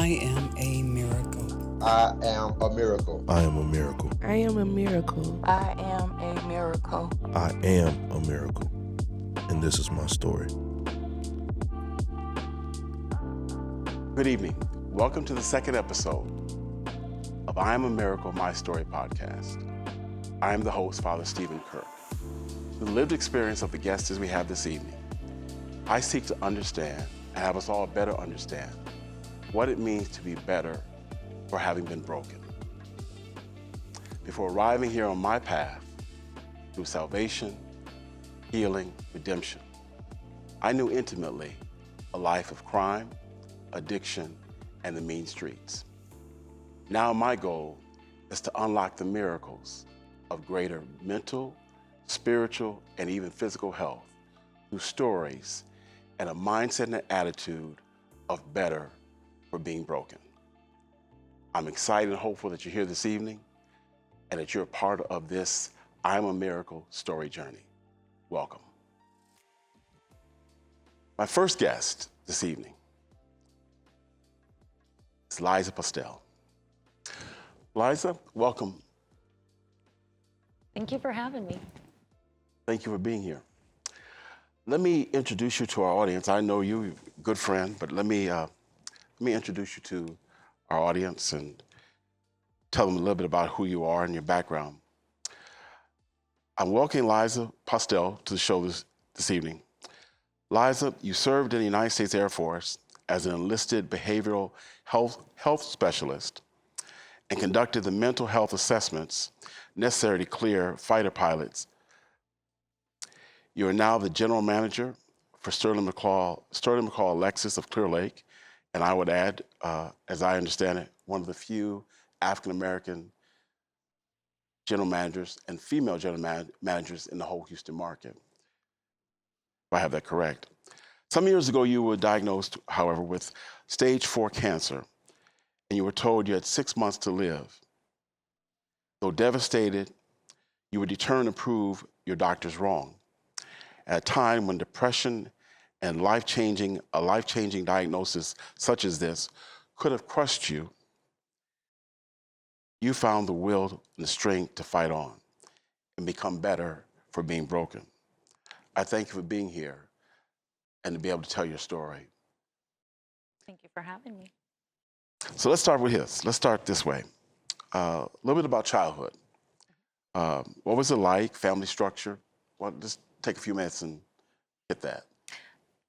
I am a miracle. I am a miracle. I am a miracle. I am a miracle. I am a miracle. I am a miracle. And this is my story. Good evening. Welcome to the second episode of I Am a Miracle, My Story podcast. I am the host, Father Stephen Kirk. Through the lived experience of the guests we have this evening, I seek to understand and have us all better understand what it means to be better for having been broken. Before arriving here on my path through salvation, healing, redemption, I knew intimately a life of crime, addiction, and the mean streets. Now my goal is to unlock the miracles of greater mental, spiritual, and even physical health through stories and a mindset and an attitude of better for being broken. I'm excited and hopeful that you're here this evening and that you're a part of this I'm a Miracle story journey. Welcome. My first guest this evening is Lyza Postell. Lyza, welcome. Thank you for having me. Thank you for being here. Let me introduce you to our audience. I know you, you're a good friend, but let me introduce you to our audience and tell them a little bit about who you are and your background. I'm welcoming Lyza Postell to the show this evening. Lyza, you served in the United States Air Force as an enlisted behavioral health specialist and conducted the mental health assessments necessary to clear fighter pilots. You are now the general manager for Sterling McCall Lexus of Clear Lake, and I would add, as I understand it, one of the few African-American general managers and female general managers in the whole Houston market, if I have that correct. Some years ago, you were diagnosed, however, with stage 4 cancer, and you were told you had 6 months to live. Though devastated, you were determined to prove your doctors wrong. At a time when depression and a life-changing diagnosis such as this could have crushed you, you found the will and the strength to fight on and become better for being broken. I thank you for being here and to be able to tell your story. Thank you for having me. So let's start with this. Let's start this way. A little bit about childhood. What was it like, family structure? Well, just take a few minutes and hit that.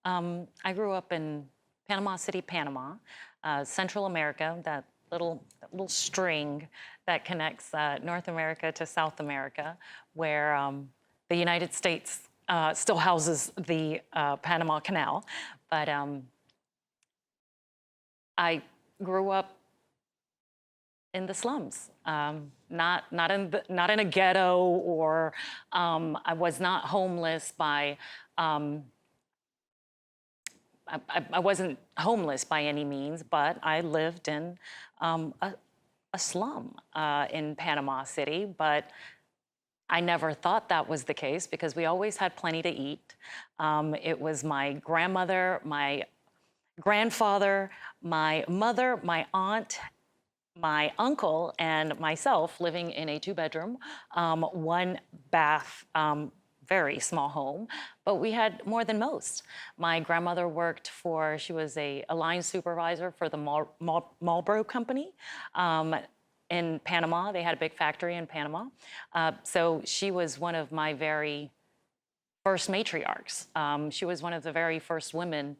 I grew up in Panama City, Panama, Central America, that little string that connects North America to South America, where the United States still houses the Panama Canal. But I grew up in the slums, not in a ghetto, or I was not homeless by. I wasn't homeless by any means, but I lived in a slum in Panama City. But I never thought that was the case because we always had plenty to eat. It was my grandmother, my grandfather, my mother, my aunt, my uncle, and myself living in a 2-bedroom, 1-bath, very small home, but we had more than most. My grandmother worked she was a line supervisor for the Marlboro Company in Panama. They had a big factory in Panama. So she was one of my very first matriarchs. She was one of the very first women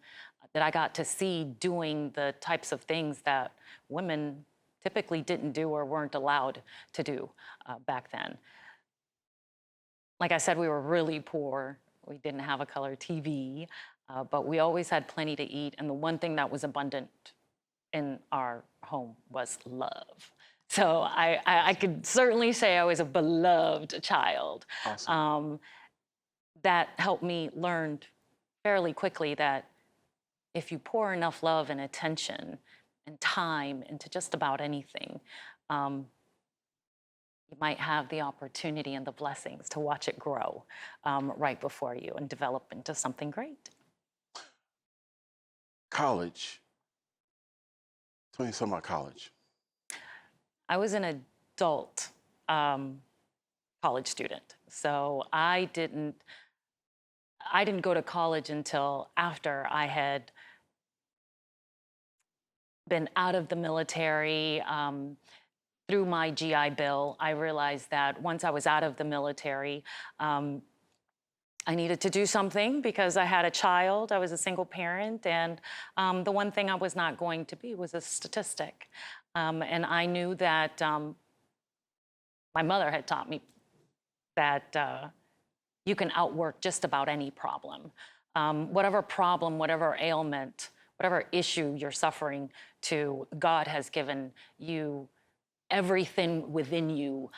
that I got to see doing the types of things that women typically didn't do or weren't allowed to do back then. Like I said, we were really poor. We didn't have a color TV, but we always had plenty to eat. And the one thing that was abundant in our home was love. So I could certainly say I was a beloved child. Awesome. That helped me learn fairly quickly that if you pour enough love and attention and time into just about anything, you might have the opportunity and the blessings to watch it grow right before you and develop into something great. College Tell me something about college. I was an adult college student, so I didn't go to college until after I had been out of the military. Through my GI Bill, I realized that once I was out of the military, I needed to do something because I had a child. I was a single parent, and the one thing I was not going to be was a statistic. And I knew that my mother had taught me that you can outwork just about any problem. Whatever problem, whatever ailment, whatever issue you're suffering to, God has given you everything within you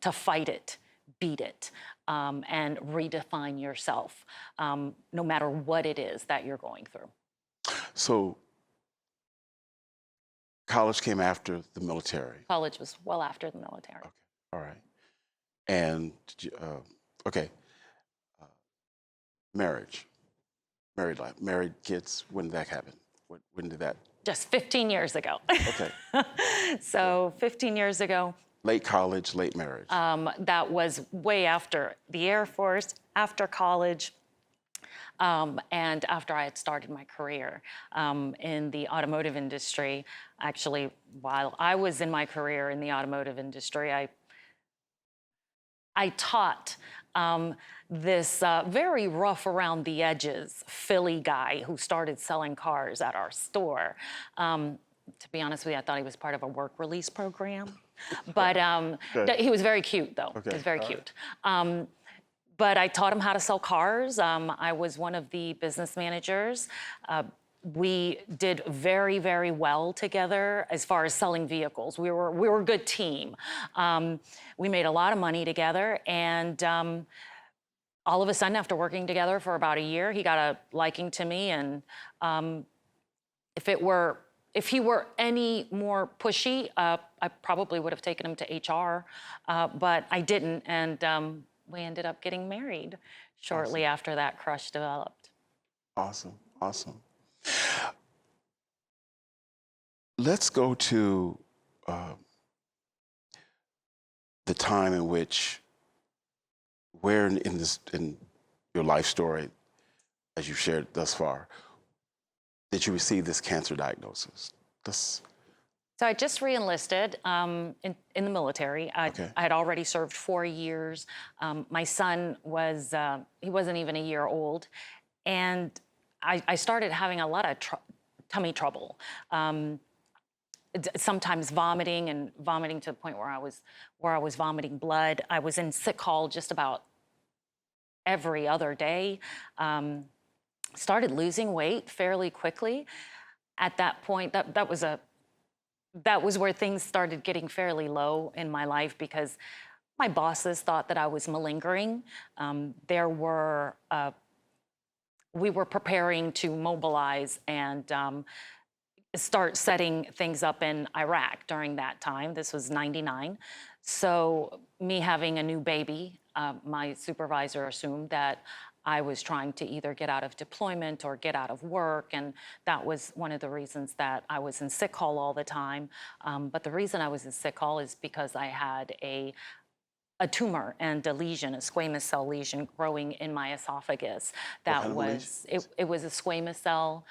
to fight it, beat it, and redefine yourself, no matter what it is that you're going through. So college came after the military. College was well after the military. Okay, all right. And, okay, marriage, married life, married kids, when did that happen? When did that? Just 15 years ago. Okay. So 15 years ago. Late college, late marriage. That was way after the Air Force, after college, and after I had started my career in the automotive industry. Actually, while I was in my career in the automotive industry, I taught this very rough around the edges Philly guy who started selling cars at our store. To be honest with you, I thought he was part of a work release program. But he was very cute, though. Okay. He was very cute. But I taught him how to sell cars. I was one of the business managers. We did very, very well together as far as selling vehicles. We were a good team. We made a lot of money together, and all of a sudden, after working together for about a year, he got a liking to me. And if he were any more pushy, I probably would have taken him to HR, but I didn't, and we ended up getting married shortly after that crush developed. Awesome, awesome. Let's go to the time in which, where in your life story, as you've shared thus far, did you receive this cancer diagnosis? So I just re-enlisted in the military. I had already served 4 years. My son he wasn't even a year old. And I started having a lot of tummy trouble. Sometimes vomiting to the point where I was vomiting blood. I was in sick call just about every other day. Started losing weight fairly quickly. At that point, that was where things started getting fairly low in my life because my bosses thought that I was malingering. We were preparing to mobilize and start setting things up in Iraq during that time. This was '99. So me having a new baby, my supervisor assumed that I was trying to either get out of deployment or get out of work, and that was one of the reasons that I was in sick call all the time. But the reason I was in sick call is because I had a tumor and a lesion, a squamous cell lesion growing in my esophagus. That was, it was a squamous cell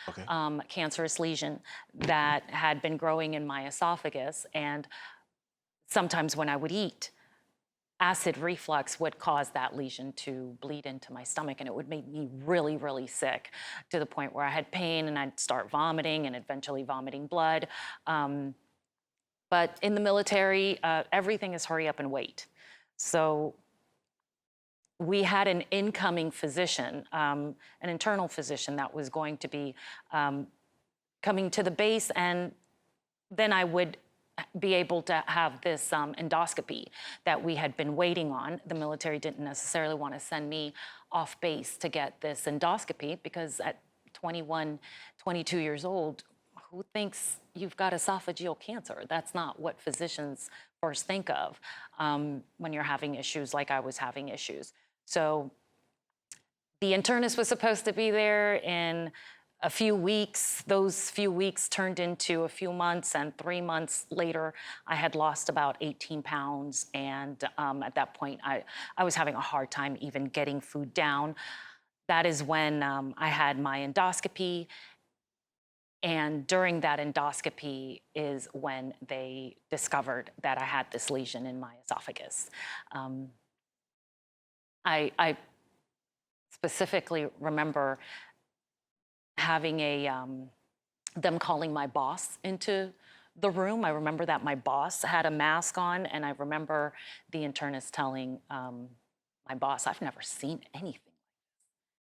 cancerous lesion that had been growing in my esophagus, and sometimes when I would eat, acid reflux would cause that lesion to bleed into my stomach, and it would make me really, really sick to the point where I had pain and I'd start vomiting and eventually vomiting blood. But in the military, everything is hurry up and wait. So we had an incoming physician, an internal physician that was going to be coming to the base, and then I would be able to have this endoscopy that we had been waiting on. The military didn't necessarily want to send me off base to get this endoscopy because at 21, 22 years old, who thinks you've got esophageal cancer? That's not what physicians first think of when you're having issues like I was having issues. So the internist was supposed to be there in a few weeks, those few weeks turned into a few months, and 3 months later, I had lost about 18 pounds. And at that point, I was having a hard time even getting food down. That is when I had my endoscopy. And during that endoscopy is when they discovered that I had this lesion in my esophagus. I specifically remember having them calling my boss into the room. I remember that my boss had a mask on, and I remember the internist telling my boss, "I've never seen anything.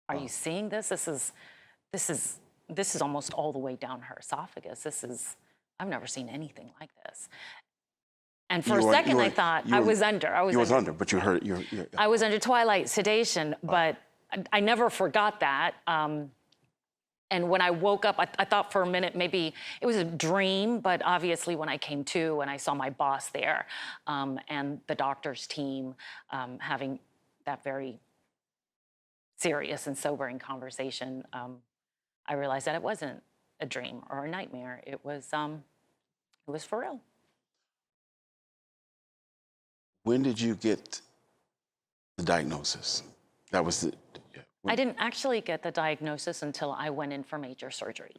Are you seeing this? This is almost all the way down her esophagus. I've never seen anything like this." And for a second, I thought I was under. But you heard. I was under twilight sedation, but I never forgot that. And when I woke up, I thought for a minute maybe it was a dream, but obviously when I came to and I saw my boss there and the doctor's team having that very serious and sobering conversation, I realized that it wasn't a dream or a nightmare. It was for real. When did you get the diagnosis? That was the. I didn't actually get the diagnosis until I went in for major surgery.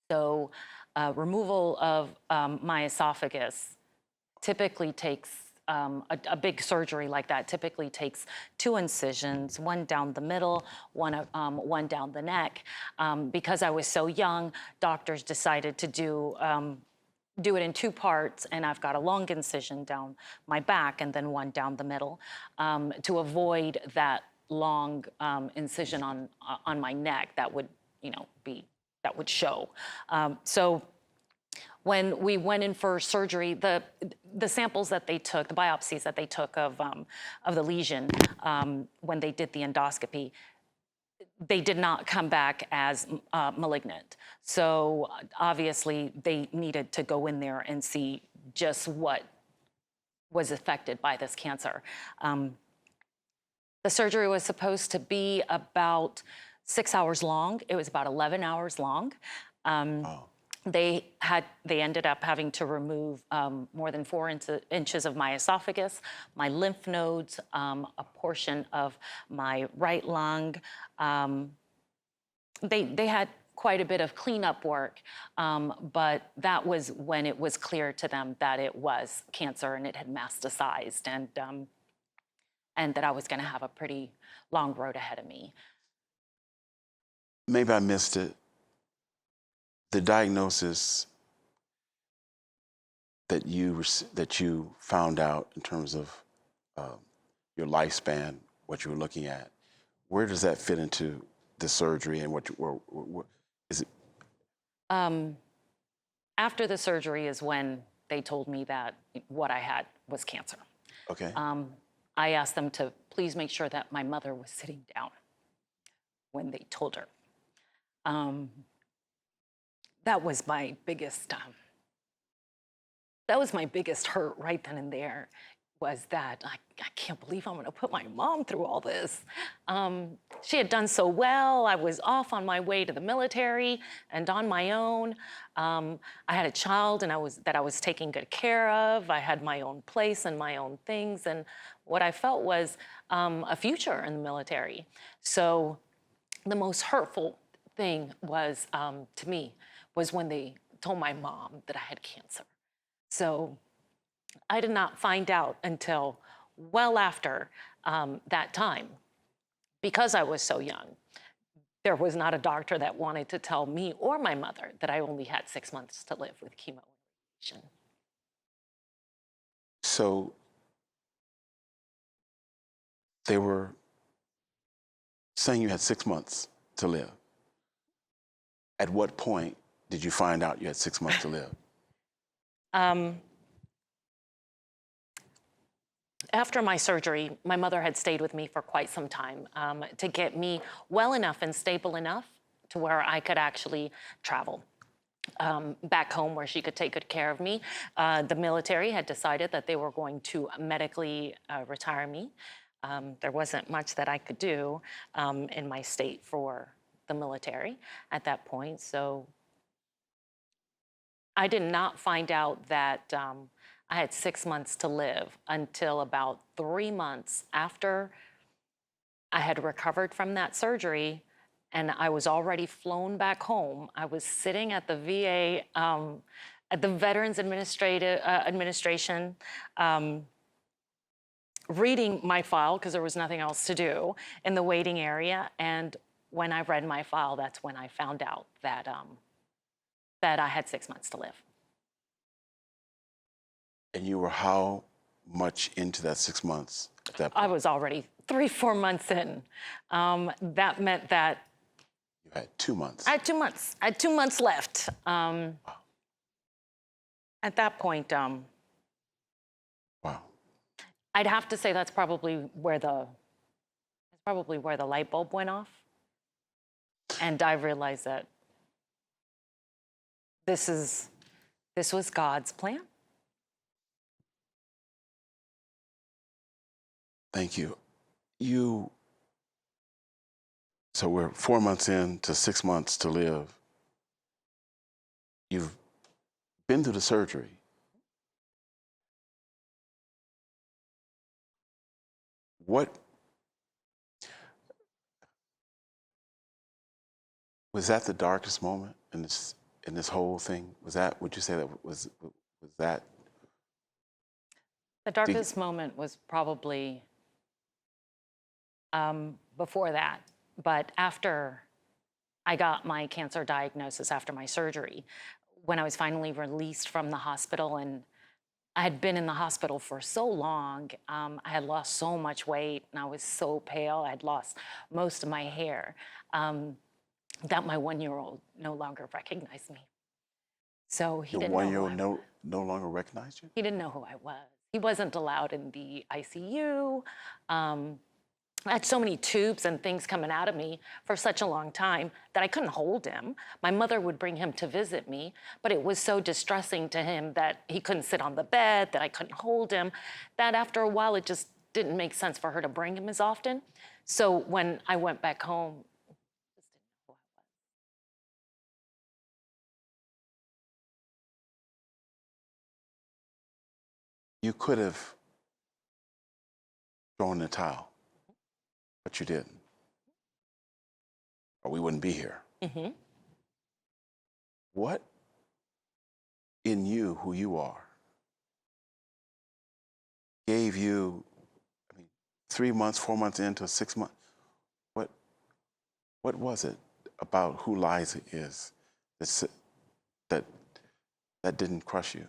So removal of my esophagus typically takes, a big surgery like that typically takes 2 incisions, one down the middle, one down the neck. Because I was so young, doctors decided to do it in 2 parts, and I've got a long incision down my back and then one down the middle to avoid that long incision on my neck that would, that would show. So when we went in for surgery, the samples that they took, the biopsies that they took of the lesion when they did the endoscopy, they did not come back as malignant. So obviously they needed to go in there and see just what was affected by this cancer. The surgery was supposed to be about 6 hours long. It was about 11 hours long. They ended up having to remove more than 4 inches of my esophagus, my lymph nodes, a portion of my right lung. They had quite a bit of cleanup work, but that was when it was clear to them that it was cancer and it had metastasized, and that I was going to have a pretty long road ahead of me. Maybe I missed it. The diagnosis that you found out in terms of your lifespan, what you were looking at, where does that fit into the surgery, and what is it? After the surgery is when they told me that what I had was cancer. Okay. I asked them to please make sure that my mother was sitting down when they told her. That was my biggest hurt right then and there, was that I can't believe I'm gonna put my mom through all this. She had done so well. I was off on my way to the military and on my own. I had a child and I was taking good care of. I had my own place and my own things, and what I felt was a future in the military. So the most hurtful thing was, to me, was when they told my mom that I had cancer. So I did not find out until well after that time. Because I was so young, there was not a doctor that wanted to tell me or my mother that I only had 6 months to live with chemo and radiation. So they were saying you had 6 months to live. At what point did you find out you had 6 months to live? After my surgery, my mother had stayed with me for quite some time to get me well enough and stable enough to where I could actually travel back home where she could take good care of me. The military had decided that they were going to medically retire me. There wasn't much that I could do in my state for the military at that point. So I did not find out that I had 6 months to live until about 3 months after I had recovered from that surgery and I was already flown back home. I was sitting at the VA, at the Veterans Administration, reading my file because there was nothing else to do in the waiting area. And when I read my file, that's when I found out that that I had 6 months to live. And you were how much into that 6 months at that point? I was already 3-4 months in. That meant that You had 2 months. I had 2 months. I had 2 months left. Wow. At that point, Wow. I'd have to say that's probably where the light bulb went off, and I realized that this was God's plan. Thank you. So we're 4 months in to 6 months to live. You've been through the surgery. What was that the darkest moment in this whole thing? Would you say that was that? The darkest moment was probably before that, but after I got my cancer diagnosis after my surgery, when I was finally released from the hospital, and I had been in the hospital for so long, I had lost so much weight and I was so pale, I had lost most of my hair, that my 1-year-old no longer recognized me. So he Your didn't know who 1-year-old I was. no longer recognized you? He didn't know who I was. He wasn't allowed in the ICU. I had so many tubes and things coming out of me for such a long time that I couldn't hold him. My mother would bring him to visit me, but it was so distressing to him that he couldn't sit on the bed, that I couldn't hold him, that after a while it just didn't make sense for her to bring him as often. So when I went back home, I just didn't know who I was. You could have thrown in the towel, but you didn't. Or we wouldn't be here. Mm-hmm. What in you, who you are, gave you, 3 months, 4 months into 6 months, what was it about who Lyza is that didn't crush you?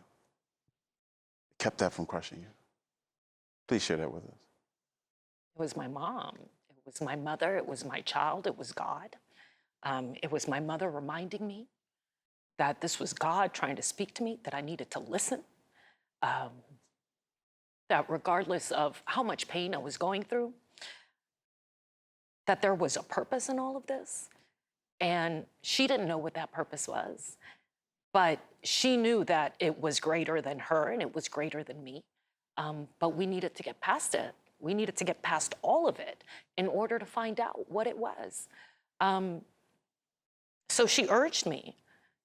Kept that from crushing you? Please share that with us. It was my mom. It was my mother. It was my child. It was God. It was my mother reminding me that this was God trying to speak to me, that I needed to listen, that regardless of how much pain I was going through, that there was a purpose in all of this. And she didn't know what that purpose was, but she knew that it was greater than her and it was greater than me. But we needed to get past it. We needed to get past all of it in order to find out what it was. So she urged me,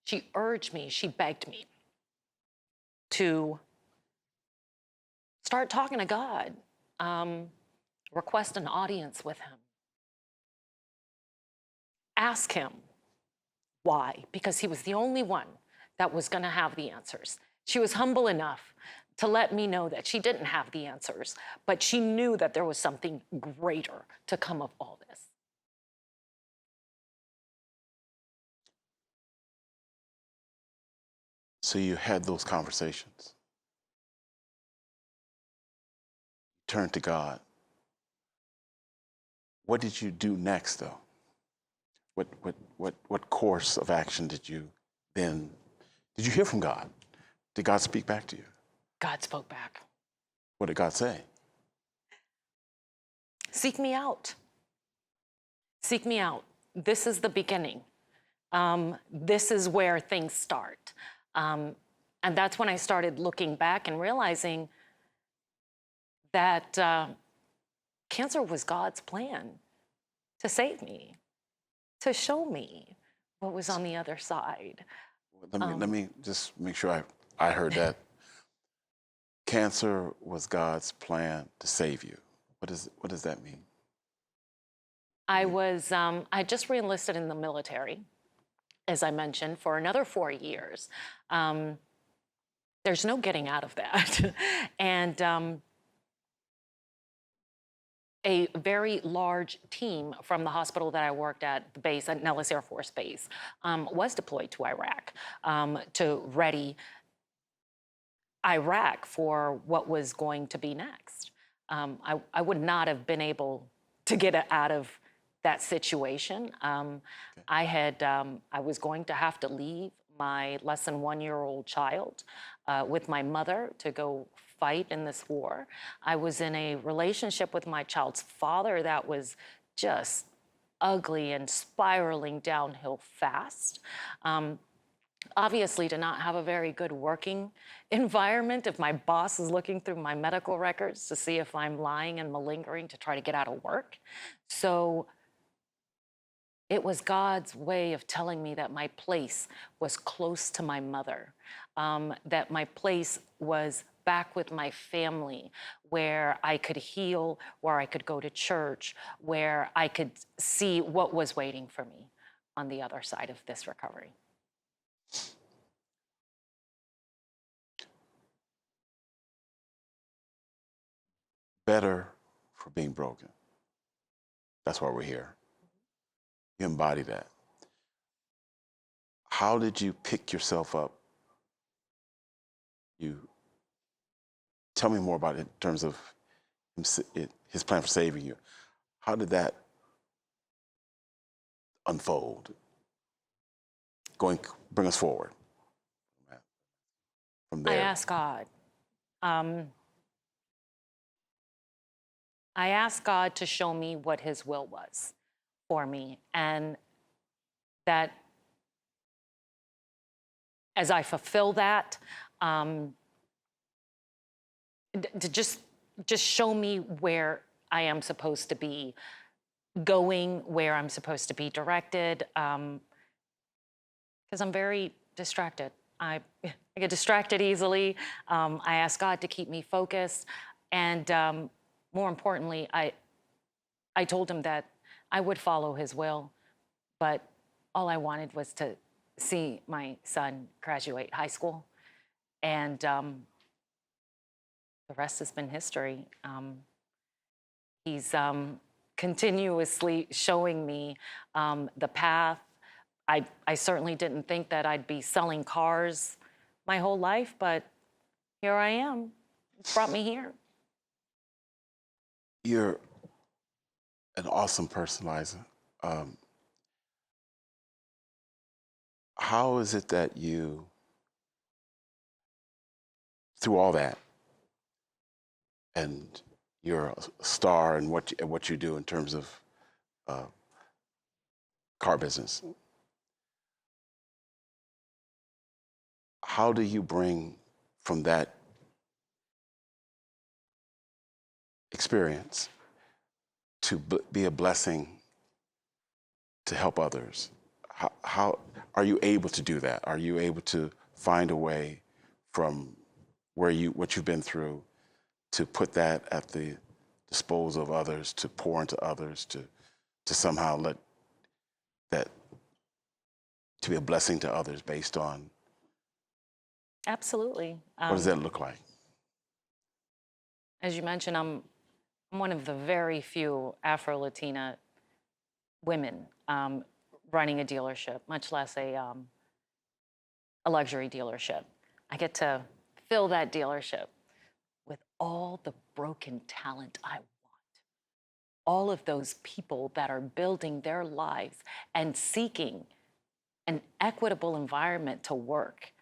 she begged me to start talking to God, request an audience with him. Ask him why, because he was the only one that was gonna have the answers. She was humble enough to let me know that she didn't have the answers, but she knew that there was something greater to come of all this. So you had those conversations. Turned to God. What did you do next, though? What course of action did you then? Did you hear from God? Did God speak back to you? God spoke back. What did God say? Seek me out. Seek me out. This is the beginning. This is where things start. And that's when I started looking back and realizing that cancer was God's plan to save me, to show me what was on the other side. Let me just make sure I heard that. Cancer was God's plan to save you. What does that mean? I just re-enlisted in the military, as I mentioned, for another 4 years. There's no getting out of that. And a very large team from the hospital that I worked at, the base at Nellis Air Force Base, was deployed to Iraq to ready Iraq for what was going to be next. I would not have been able to get out of that situation. I was going to have to leave my less than 1-year-old child with my mother to go fight in this war. I was in a relationship with my child's father that was just ugly and spiraling downhill fast. Obviously, to not have a very good working environment if my boss is looking through my medical records to see if I'm lying and malingering to try to get out of work. So it was God's way of telling me that my place was close to my mother, that my place was back with my family, where I could heal, where I could go to church, where I could see what was waiting for me on the other side of this recovery. Better for being broken. That's why we're here. You embody that. How did you pick yourself up? You tell me more about it in terms of his plan for saving you. How did that unfold? Bring us forward from there. I asked God. I asked God to show me what his will was for me, and that as I fulfill that, to just show me where I am supposed to be going, where I'm supposed to be directed, because I'm very distracted. I get distracted easily. I ask God to keep me focused, and more importantly, I told him that I would follow his will, but all I wanted was to see my son graduate high school, and the rest has been history. He's continuously showing me the path. I certainly didn't think that I'd be selling cars my whole life, but here I am. It's brought me here. You're an awesome person, Lyza. How is it that you, through all that, and you're a star in what you do in terms of car business, how do you bring from that experience to be a blessing to help others? How are you able to do that? Are you able to find a way from what you've been through to put that at the disposal of others, to pour into others, to somehow let that, to be a blessing to others based on? Absolutely. What does that look like? As you mentioned, I'm one of the very few Afro-Latina women running a dealership, much less a luxury dealership. I get to fill that dealership with all the broken talent I want. All of those people that are building their lives and seeking an equitable environment to work.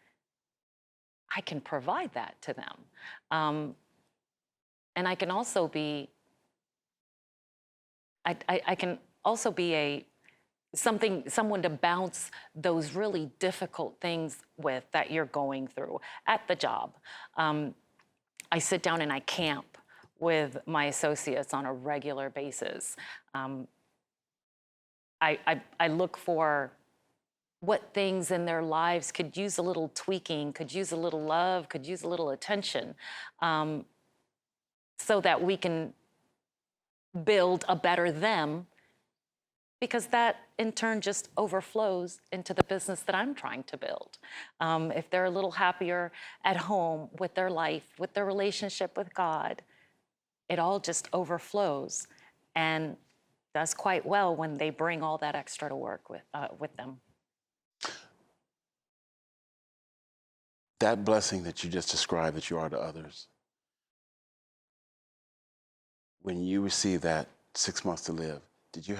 I can provide that to them. And I can also be, I can also be someone to bounce those really difficult things with that you're going through at the job. I sit down and I camp with my associates on a regular basis. I look for what things in their lives could use a little tweaking, could use a little love, could use a little attention, so that we can build a better them, because that in turn just overflows into the business that I'm trying to build. If they're a little happier at home with their life, with their relationship with God, it all just overflows and does quite well when they bring all that extra to work with them. That blessing that you just described that you are to others, when you received that 6 months to live, could you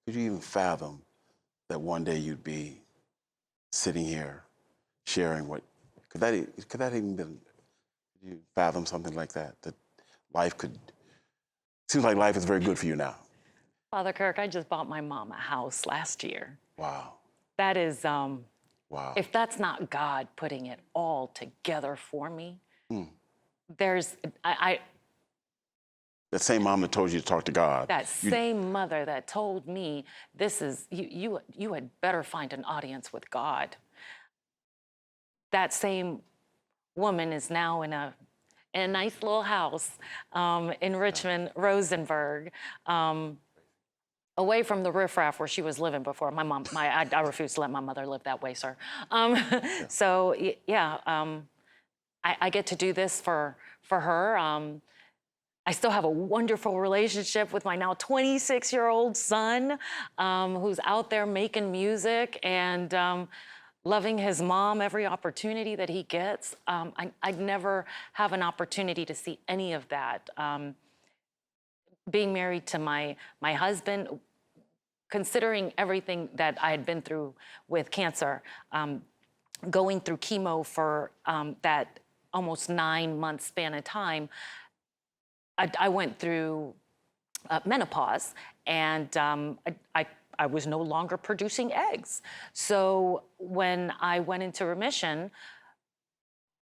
even fathom that one day you'd be sitting here sharing could that even been, could you fathom something like that life could, seems like life is very good for you now. Father Kirk, I just bought my mom a house last year. Wow. That is, Wow. if that's not God putting it all together for me, That same mom that told you to talk to God. that same mother that told me, this is, you had better find an audience with God. That same woman is now in a nice little house in Richmond, Rosenberg, away from the riffraff where she was living before. I refuse to let my mother live that way, sir. So yeah, I get to do this for her. I still have a wonderful relationship with my now 26-year-old son, who's out there making music and loving his mom every opportunity that he gets. I'd never have an opportunity to see any of that. Being married to my husband, considering everything that I had been through with cancer, going through chemo for that almost 9-month span of time, I went through menopause, and I was no longer producing eggs. So when I went into remission,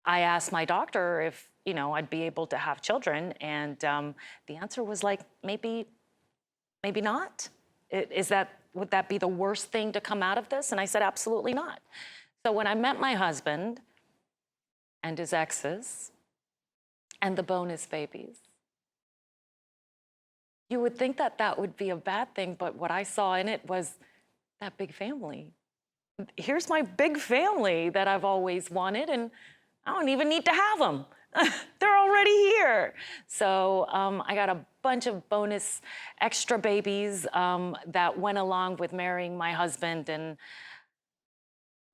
I asked my doctor if I'd be able to have children, and the answer was like, maybe not. Would that be the worst thing to come out of this? And I said, absolutely not. So when I met my husband and his exes and the bonus babies, you would think that that would be a bad thing, but what I saw in it was that big family. Here's my big family that I've always wanted, and I don't even need to have them. They're already here. So I got a bunch of bonus extra babies that went along with marrying my husband, and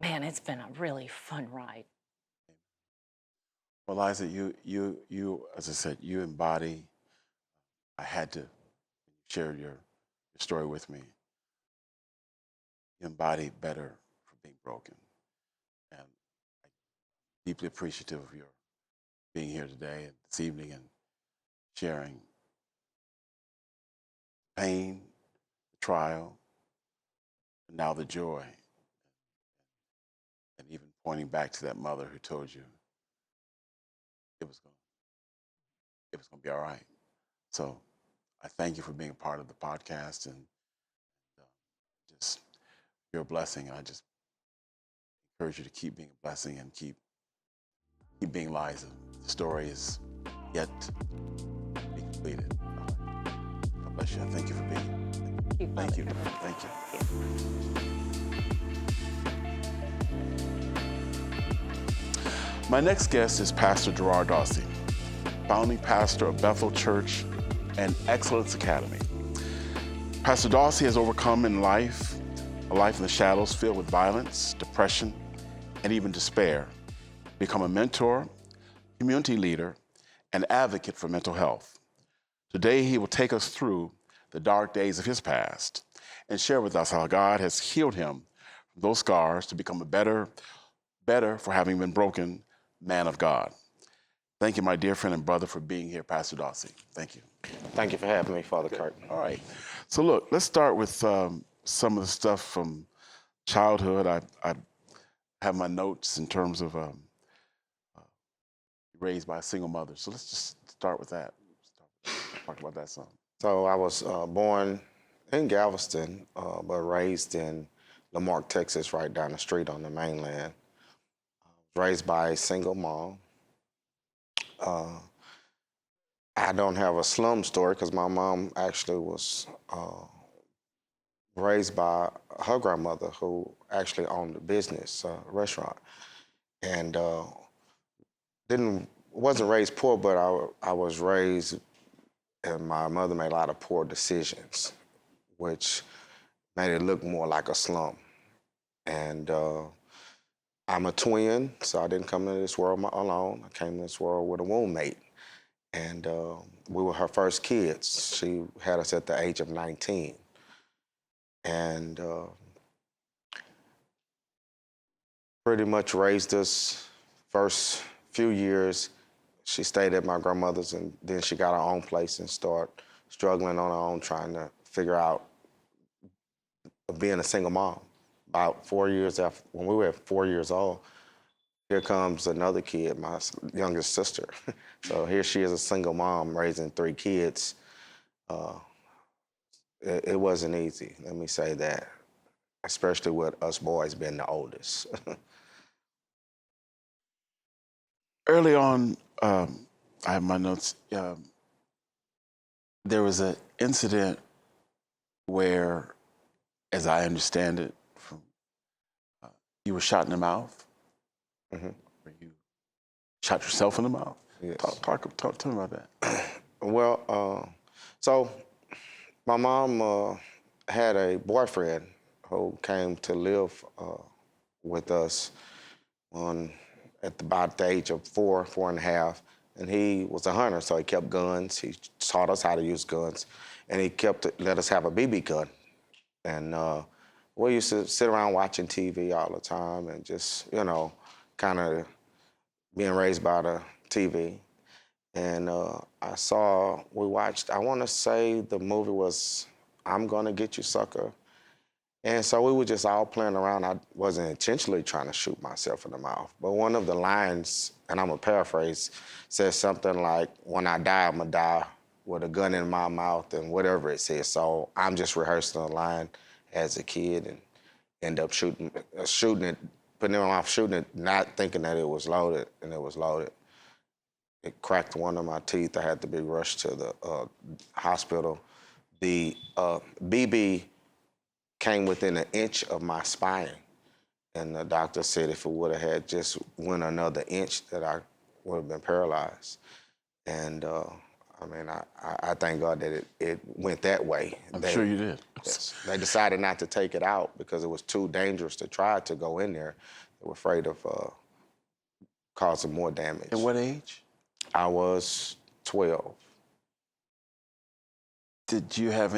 man, it's been a really fun ride. Well, Lyza, you, as I said, you embody, I had to share your story with me. You embody better for being broken. And I'm deeply appreciative of your being here today and this evening and sharing pain, the trial, and now the joy. And even pointing back to that mother who told you it was going to be all right. So I thank you for being a part of the podcast, and just you're a blessing. I just encourage you to keep being a blessing and keep being Lyza. The story is yet to be completed. God bless you. I thank you for being here. Thank you. Thank you. My next guest is Pastor Dawsey, founding pastor of Bethel Church and Excellence Academy. Pastor Dawsey has overcome in life, a life in the shadows filled with violence, depression, and even despair, become a mentor, community leader, and advocate for mental health. Today, he will take us through the dark days of his past and share with us how God has healed him from those scars to become a better for having been broken man of God. Thank you, my dear friend and brother, for being here, Pastor Dawsey. Thank you. Thank you for having me, Father Kirk. All right. So look, let's start with some of the stuff from childhood. I have my notes in terms of raised by a single mother. So let's just start with that. Talk about that some. So I was born in Galveston, but raised in Lamarck, Texas, right down the street on the mainland. Raised by a single mom. I don't have a slum story because my mom actually was raised by her grandmother, who actually owned a business, restaurant, and wasn't raised poor, but I was raised, and my mother made a lot of poor decisions, which made it look more like a slum. And I'm a twin, so I didn't come into this world alone. I came into this world with a womb mate. And we were her first kids. She had us at the age of 19. And pretty much raised us first few years. She stayed at my grandmother's, and then she got her own place and started struggling on her own, trying to figure out being a single mom. About 4 years after, when we were 4 years old, here comes another kid, my youngest sister. So here she is, a single mom raising 3 kids. It wasn't easy, let me say that, especially with us boys being the oldest. Early on, I have my notes. There was an incident where, as I understand it, you were shot in the mouth. Mm-hmm. Or you shot yourself in the mouth. Yes. Talk to me about that. Well, so my mom had a boyfriend who came to live with us at about the age of 4.5, and he was a hunter, so he kept guns. He taught us how to use guns, and he let us have a BB gun. And we used to sit around watching TV all the time and just, kind of being raised by the TV. And we watched, I want to say the movie was I'm Gonna Get You, Sucker. And so we were just all playing around. I wasn't intentionally trying to shoot myself in the mouth. But one of the lines, and I'm gonna paraphrase, says something like, when I die, I'm gonna die with a gun in my mouth, and whatever it says. So I'm just rehearsing the line as a kid and end up shooting it, putting it in my mouth, shooting it, not thinking that it was loaded, and it was loaded. It cracked one of my teeth. I had to be rushed to the hospital. The BB came within an inch of my spine. And the doctor said if it would have had just went another inch, that I would have been paralyzed. And I thank God that it went that way. I'm sure you did. Yes. They decided not to take it out because it was too dangerous to try to go in there. They were afraid of causing more damage. At what age? I was 12. Did you have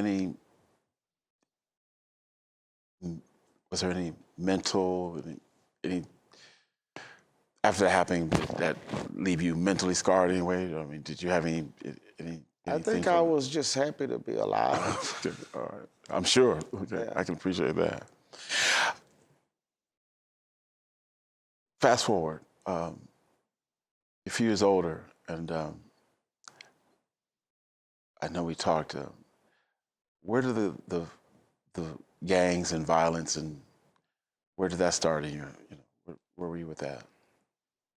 was there any mental, any after that happened, did that leave you mentally scarred anyway? I mean, did you have any I think I was just happy to be alive. All right. I'm sure. Okay. Yeah. I can appreciate that. Fast forward, a few years older, and I know we talked. Where did the gangs and violence, and where did that start in your? Where were you with that?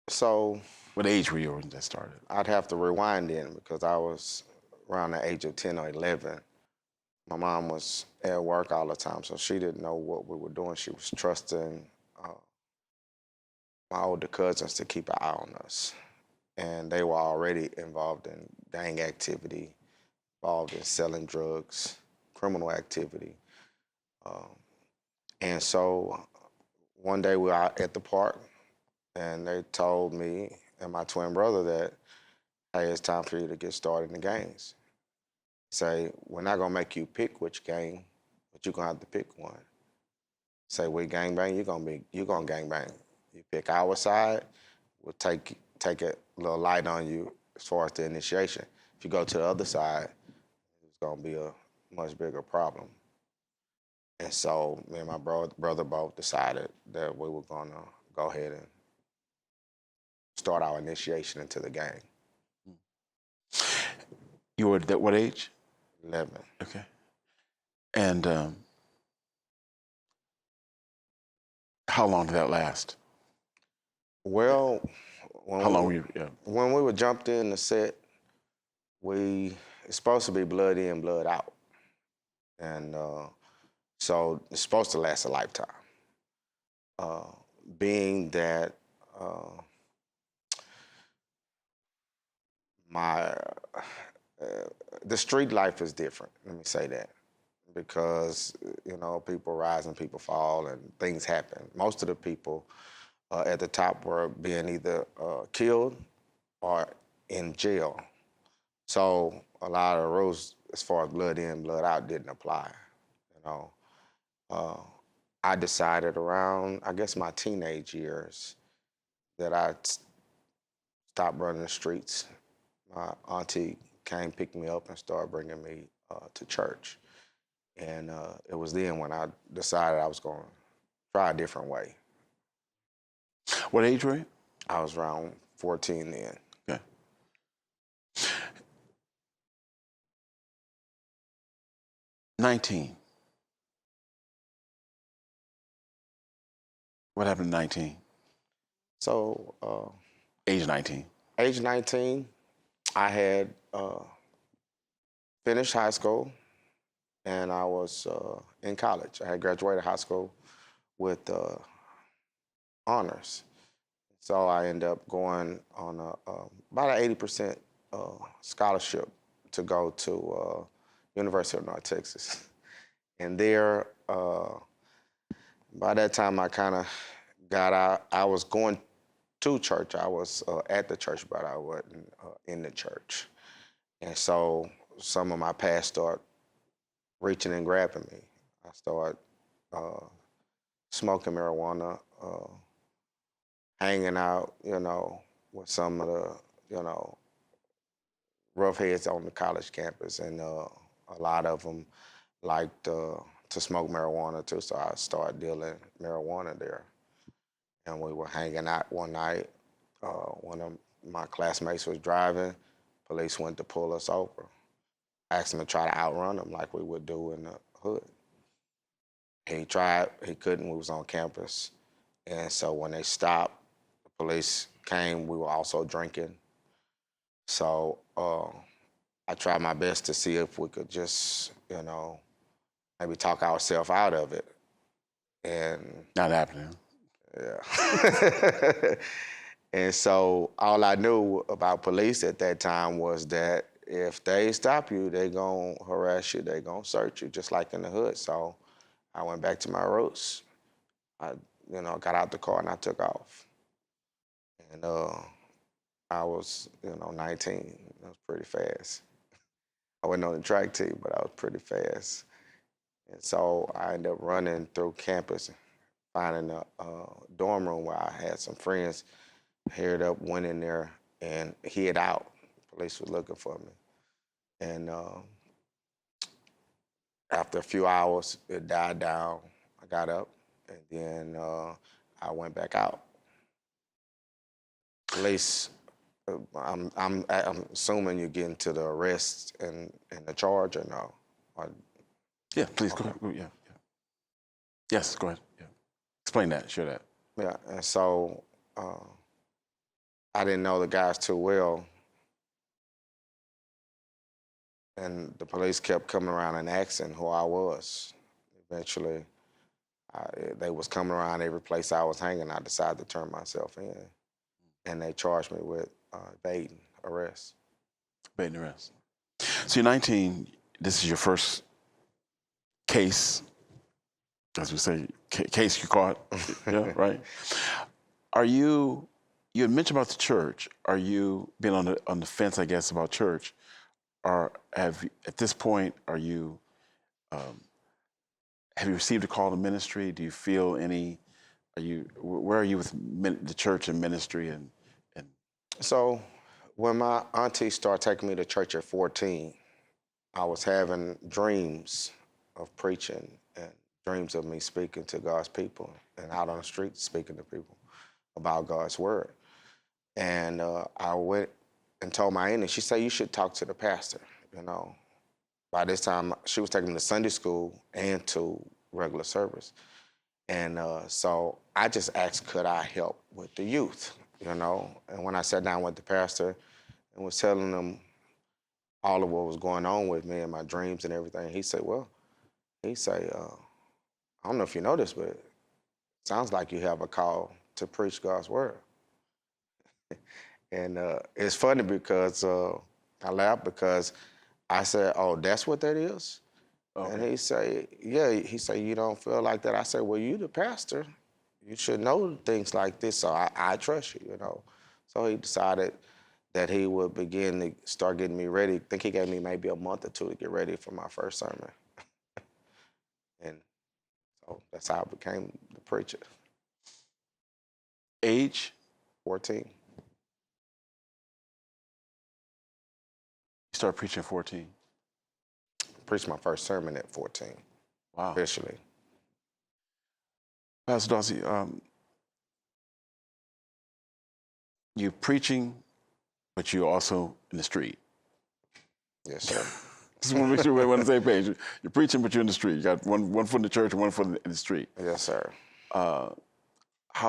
So, what age were you when that started? I'd have to rewind in because I was around the age of 10 or 11. My mom was at work all the time, so she didn't know what we were doing. She was trusting my older cousins to keep an eye on us. And they were already involved in gang activity, involved in selling drugs, criminal activity. And so one day we were out at the park, and they told me and my twin brother that, hey, it's time for you to get started in the gangs. Say, we're not gonna make you pick which gang, but you're gonna have to pick one. Say, we gangbang, you're gonna gangbang. You pick our side, we'll take a little light on you as far as the initiation. If you go to the other side, it's gonna be a much bigger problem. And so me and my brother both decided that we were gonna go ahead and start our initiation into the gang. You were at what age? 11. Okay. And how long did that last? Well, when How long were we, you? Yeah. when we were jumped in the set, it's supposed to be blood in, blood out. And so it's supposed to last a lifetime. Being that my the street life is different. Let me say that, because people rise and people fall and things happen. Most of the people at the top were being either killed or in jail. So a lot of the rules as far as blood in, blood out didn't apply. You know, I decided around, I guess, my teenage years that I'd stop running the streets. My auntie came, picked me up, and started bringing me to church. And it was then when I decided I was going to try a different way. What age were you? I was around 14 then. Okay. 19. What happened at 19? So Age 19. age 19, I had finished high school, and I was in college. I had graduated high school with honors. So I ended up going on about an 80% scholarship to go to University of North Texas. And there, by that time, I kind of got out. I was going to church. I was at the church, but I wasn't in the church. And so some of my past started reaching and grabbing me. I started smoking marijuana, hanging out, with some of the, rough heads on the college campus. And a lot of them liked to smoke marijuana too, so I started dealing marijuana there. And we were hanging out one night. One of my classmates was driving. Police went to pull us over. Asked him to try to outrun them like we would do in the hood. He tried, he couldn't, we was on campus. And so when they stopped, the police came, we were also drinking. So I tried my best to see if we could just, maybe talk ourselves out of it. And Not happening. yeah. And so all I knew about police at that time was that if they stop you, they gonna harass you, they gonna search you, just like in the hood. So I went back to my roots. I, got out the car and I took off. And I was, 19. That was pretty fast. I wasn't on the track team, but I was pretty fast. And so I ended up running through campus, finding a dorm room where I had some friends. Haired up, went in there, and hid out. Police was looking for me. And after a few hours, it died down. I got up, and then I went back out. Police, I'm assuming you're getting to the arrest and the charge, or no? Yeah, please go ahead. Yeah. Yes, go ahead. Yeah. Explain that, share that. Yeah, and so I didn't know the guys too well. And the police kept coming around and asking who I was. Eventually, they was coming around every place I was hanging. I decided to turn myself in. And they charged me with evading arrest. Evading arrest. So you're 19. This is your first case, as we say, case you caught, yeah, right? You had mentioned about the church. Are you being on the fence, I guess, about church? Or at this point, have you received a call to ministry? Do you feel where are you with the church and ministry and? So when my auntie started taking me to church at 14, I was having dreams of preaching and dreams of me speaking to God's people and out on the street speaking to people about God's word. And I went and told my auntie, she said, you should talk to the pastor, by this time, she was taking me to Sunday school and to regular service. And so I just asked, could I help with the youth, you know? And when I sat down with the pastor and was telling him all of what was going on with me and my dreams and everything, he said, well, I don't know if you know this, but it sounds like you have a call to preach God's word. And it's funny because I laughed because I said, oh, that's what that is? Okay. And he said, yeah. He said, you don't feel like that? I said, well, you the pastor. You should know things like this, so I trust you, you know. So he decided that he would begin to start getting me ready. I think he gave me maybe a month or two to get ready for my first sermon. And so that's how I became the preacher. Age? 14. You started preaching at 14? Preached my first sermon at 14. Wow. Officially. Pastor Dawsey, you're preaching, but you're also in the street. Yes, sir. Just want to make sure we're on the same page. You're preaching, but you're in the street. You got one foot in the church and one foot in the street. Yes, sir. How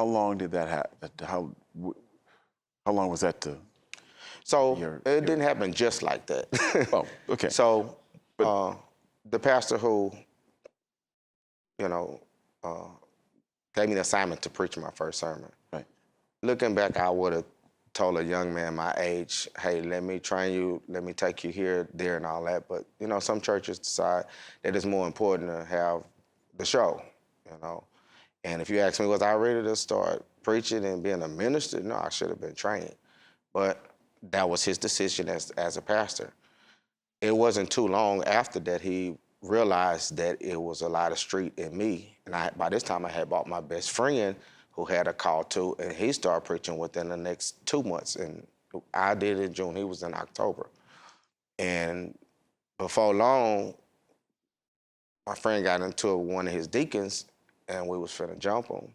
long did that happen? How long was that to? So it didn't happen just like that. Oh, okay. So the pastor who, you know, gave me the assignment to preach my first sermon. Right. Looking back, I would have told a young man my age, hey, let me train you, let me take you here, there, and all that. But, you know, some churches decide that it's more important to have the show, you know. And if you ask me, was I ready to start preaching and being a minister? No, I should have been trained. But that was his decision as a pastor. It wasn't too long after that he realized that it was a lot of street in me. And by this time, I had bought my best friend who had a call too, and he started preaching within the next 2 months. And I did in June, he was in October. And before long, my friend got into one of his deacons, and we was finna jump him.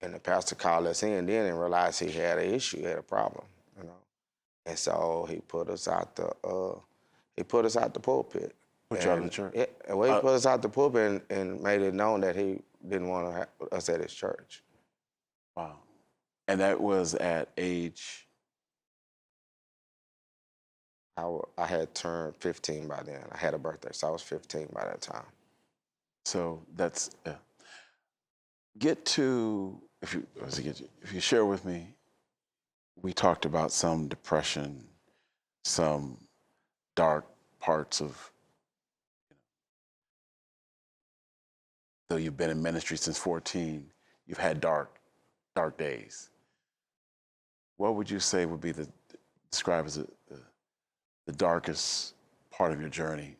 And the pastor called us in then and realized he had an issue, he had a problem, you know. And so he put us out the pulpit. Put you out of the church? Yeah, well, he put us out the pulpit and made it known that he didn't want to have us at his church. Wow. And that was at age? I had turned 15 by then. I had a birthday, so I was 15 by that time. So that's, if you share with me, we talked about some depression, some dark parts of, though you've been in ministry since 14, you've had dark days. What would you say would be describe as the darkest part of your journey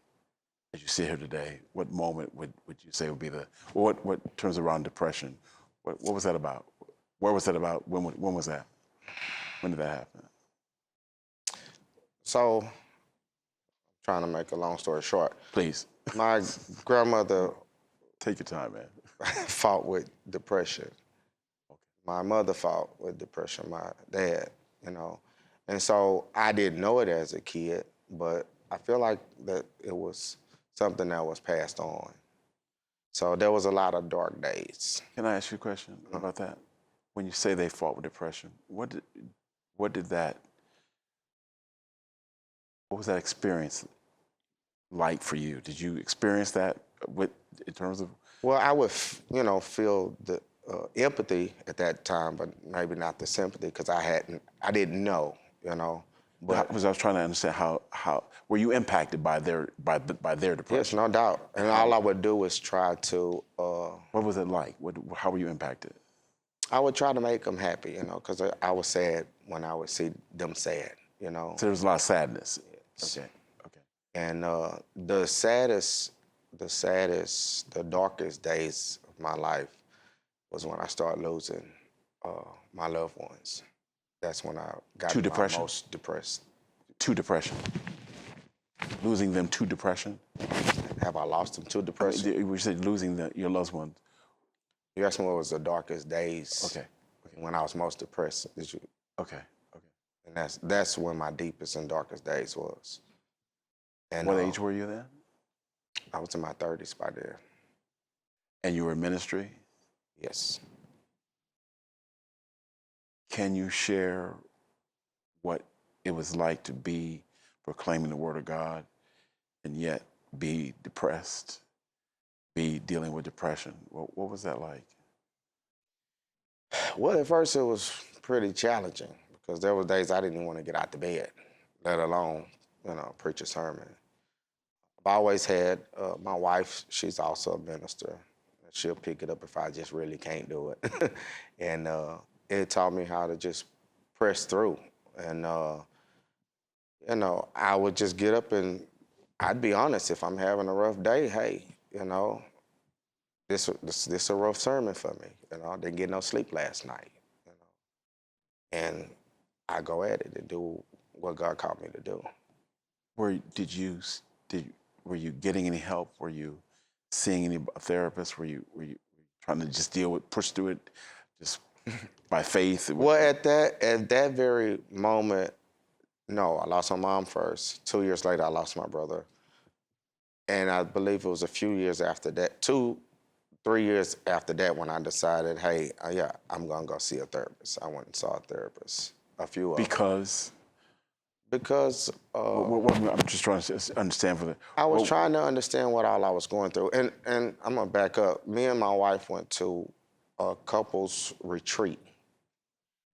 as you sit here today? What moment would you say would be what turns around depression? What was that about? Where was that about? When was that? When did that happen? So, trying to make a long story short. Please. My grandmother Take your time, man. fought with depression. Okay. My mother fought with depression, my dad, you know. And so I didn't know it as a kid, but I feel like that it was something that was passed on. So there was a lot of dark days. Can I ask you a question about that? When you say they fought with depression, what was that experience like for you? Did you experience that in terms of? Well, I would, feel the empathy at that time, but maybe not the sympathy because I didn't know, you know. But I was trying to understand how were you impacted by their depression? Yes, no doubt. And all I would do was try to. What was it like? How were you impacted? I would try to make them happy, you know, because I was sad when I would see them sad, you know. So there was a lot of sadness. Yes. Okay. And the darkest days of my life was when I started losing my loved ones. That's when I got most depressed. To depression? Losing them to depression? Have I lost them to depression? You said losing your loved ones. You asked me what was the darkest days. Okay. When I was most depressed. Okay. And that's when my deepest and darkest days was. And What age were you then? I was in my 30s by then. And you were in ministry? Yes. Can you share what it was like to be proclaiming the word of God and yet be depressed, be dealing with depression? What was that like? Well, at first it was pretty challenging because there were days I didn't even want to get out the bed, let alone, preach a sermon. I've always had my wife, she's also a minister. She'll pick it up if I just really can't do it. And it taught me how to just press through. And, I would just get up and I'd be honest, if I'm having a rough day, hey, this a rough sermon for me. I didn't get no sleep last night. And I go at it and do what God called me to do. Were you getting any help? Were you seeing any therapists? Were you trying to just push through it just by faith? Well, at that very moment, no, I lost my mom first. 2 years later, I lost my brother. And I believe it was a few years after that, 3 years after that, when I decided, hey, yeah, I'm gonna go see a therapist. I went and saw a therapist, a few of them. Because I'm just trying to understand I was trying to understand what all I was going through. And I'm gonna back up. Me and my wife went to a couples retreat.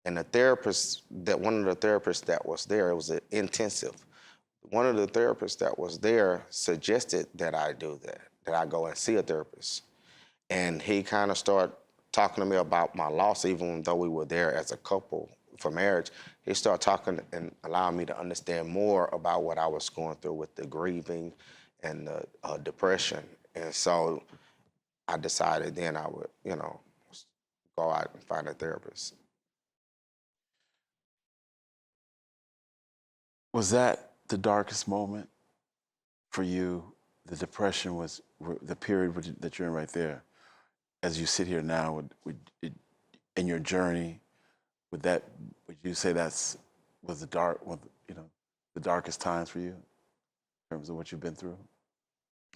And one of the therapists that was there, it was an intensive. One of the therapists that was there suggested that I do that I go and see a therapist. And he kind of started talking to me about my loss, even though we were there as a couple for marriage. He started talking and allowing me to understand more about what I was going through with the grieving and the depression. And so I decided then I would, go out and find a therapist. Was that the darkest moment for you? The depression was the period that you're in right there. As you sit here now, in your journey, would you say was the darkest times for you in terms of what you've been through?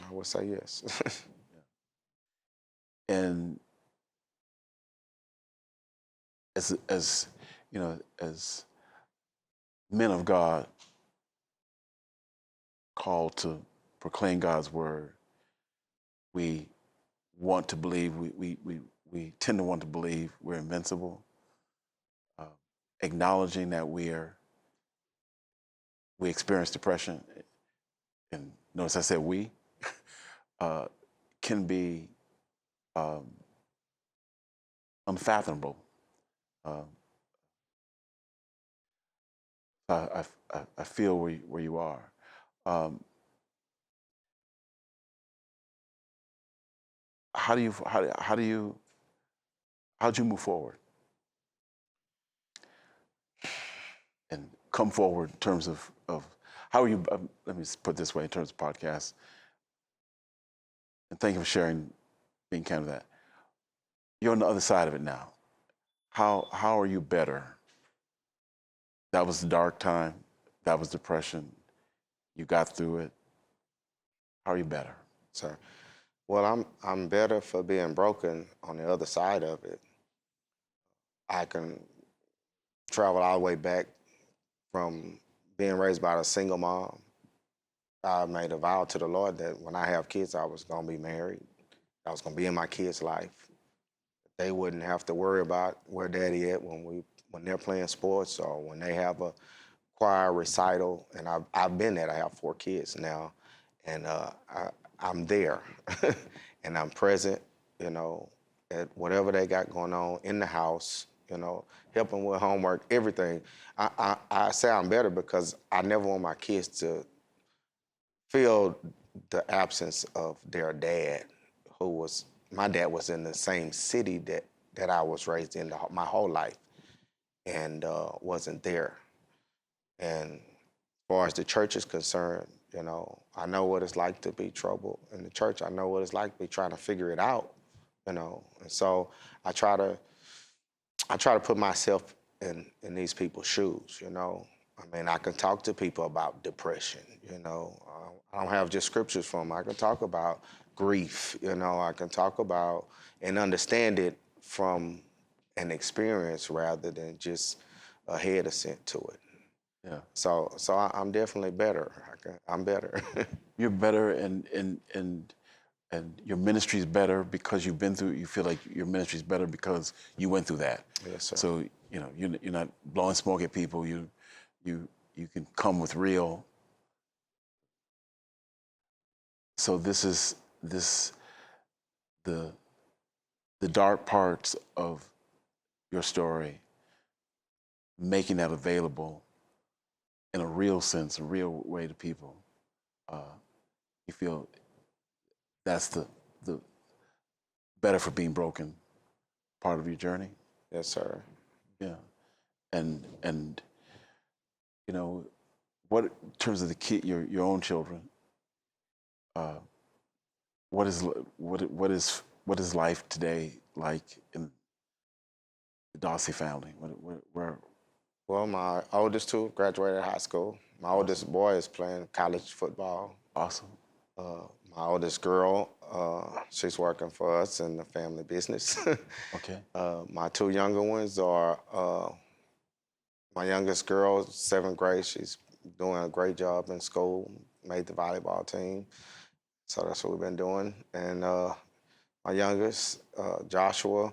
I would say yes. And as men of God called to proclaim God's word, we want to believe, we tend to want to believe we're invincible, acknowledging that we experience depression, and notice I said we, can be unfathomable. I feel where you are. How'd you move forward and come forward in terms of how are you? Let me put it this way in terms of podcasts. And thank you for sharing, being kind of that. You're on the other side of it now. How are you better? That was a dark time. That was depression. You got through it. How are you better? Sir. Well, I'm better for being broken on the other side of it. I can travel all the way back from being raised by a single mom. I made a vow to the Lord that when I have kids, I was going to be married. I was going to be in my kids' life. They wouldn't have to worry about where daddy at when they're playing sports or when they have a choir recital. And I've been there. I have 4 kids now. And I'm there. And I'm present, at whatever they got going on in the house, helping with homework, everything. I say I'm better because I never want my kids to feel the absence of their dad, my dad was in the same city that I was raised in my whole life and wasn't there. And as far as the church is concerned, I know what it's like to be troubled in the church. I know what it's like to be trying to figure it out, And so I try to put myself in these people's shoes, I mean, I can talk to people about depression, you know. I don't have just scriptures for them. I can talk about grief, you know. I can talk about and understand it from an experience rather than just a head assent to it. Yeah. So I'm definitely better. I'm better. You're better, and your ministry is better because you've been through. You feel like your ministry is better because you went through that. Yes, sir. So you know you're not blowing smoke at people. You can come with real. So this is the dark parts of your story, making that available in a real sense, a real way to people. You feel that's the better for being broken part of your journey. Yes, sir. Yeah, and you know, what in terms of the kid, your own children, what is life today like in the Dawsey family? Where Well, my oldest two graduated high school. My oldest boy is playing college football. awesome. My oldest girl, she's working for us in the family business. Okay. My two younger ones are, my youngest girl, 7th grade, she's doing a great job in school, made the volleyball team. So that's what we've been doing. And my youngest, Joshua,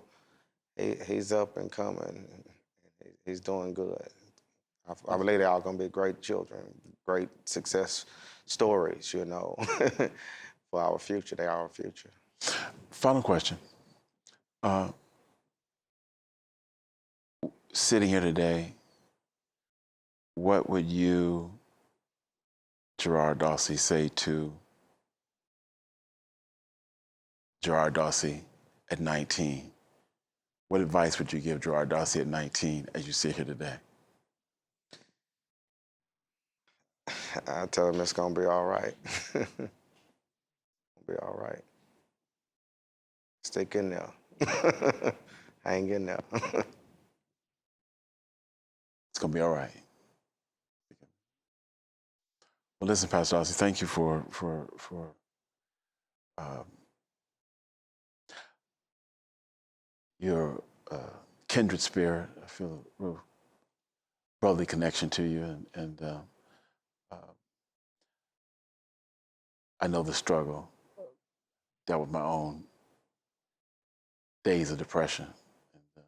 he's up and coming. He's doing good. I believe they're all going to be great children, great success stories, you know, for our future. They are our future. Final question. Sitting here today, what would you, Gerard Dawsey, say to Gerard Dawsey at 19? What advice would you give Gerard Dawsey at 19 as you sit here today? I tell him it's going to be all right. It's going to be all right. Stick in there. Hang in there. It's going to be all right. Well, listen, Pastor Dawsey, thank you for your kindred spirit. I feel a real brotherly connection to you, and I know the struggle. Dealt with my own days of depression. And,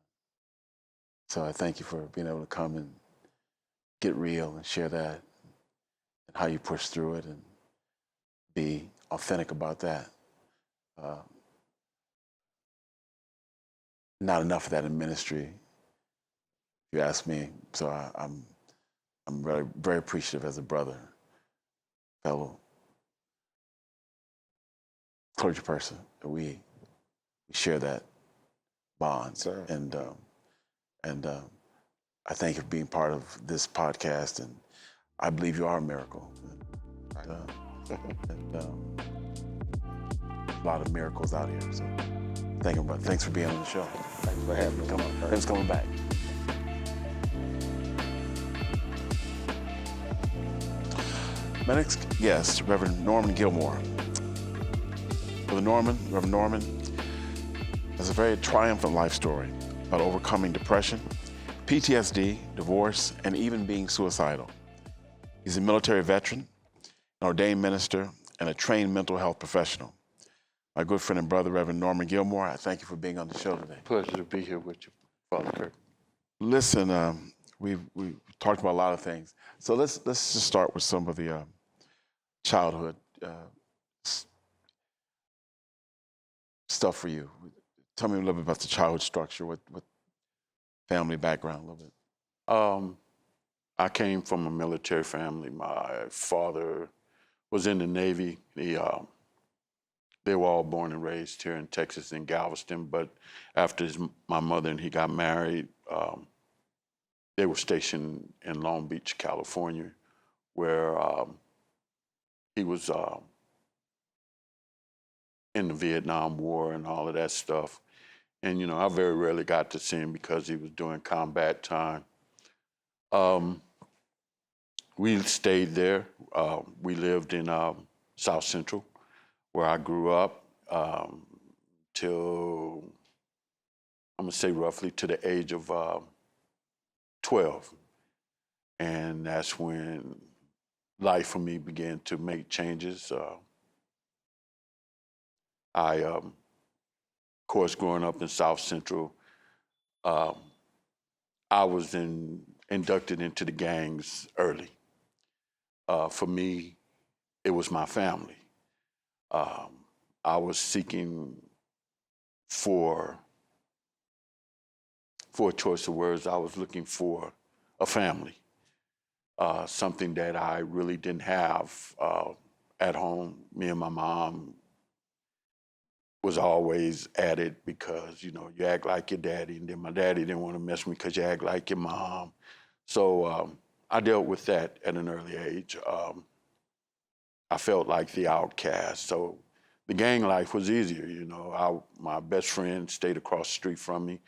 so I thank you for being able to come and get real and share that and how you push through it and be authentic about that. Not enough of that in ministry, if you ask me. So I'm very, very appreciative as a brother, fellow clergy person. We share that bond. Sir. And I thank you for being part of this podcast, and I believe you are a miracle. A lot of miracles out here. So thanks for being on the show. Thanks for having me. Come on. Thanks for coming back. My next guest, Reverend Norman Gilmore. Reverend Norman has a very triumphant life story about overcoming depression, PTSD, divorce, and even being suicidal. He's a military veteran, an ordained minister, and a trained mental health professional. My good friend and brother, Reverend Norman Gilmore, I thank you for being on the show today. Pleasure to be here with you, Father Kirk. Listen, we've talked about a lot of things. So let's just start with some of the childhood stuff for you. Tell me a little bit about the childhood structure, what family background a little bit. I came from a military family. My father was in the Navy. They were all born and raised here in Texas, in Galveston, but after my mother and he got married, they were stationed in Long Beach, California, where he was in the Vietnam War and all of that stuff. And, you know, I very rarely got to see him because he was doing combat time. we stayed there. We lived in South Central, where I grew up, till, I'm gonna say roughly to the age of 12. And that's when life for me began to make changes. Of course, growing up in South Central, I was inducted into the gangs early. For me, it was my family. I was seeking for a choice of words, I was looking for a family, something that I really didn't have at home. Me and my mom was always at it because, you act like your daddy, and then my daddy didn't want to mess with me because you act like your mom. So I dealt with that at an early age. I felt like the outcast. So the gang life was easier, my best friend stayed across the street from me.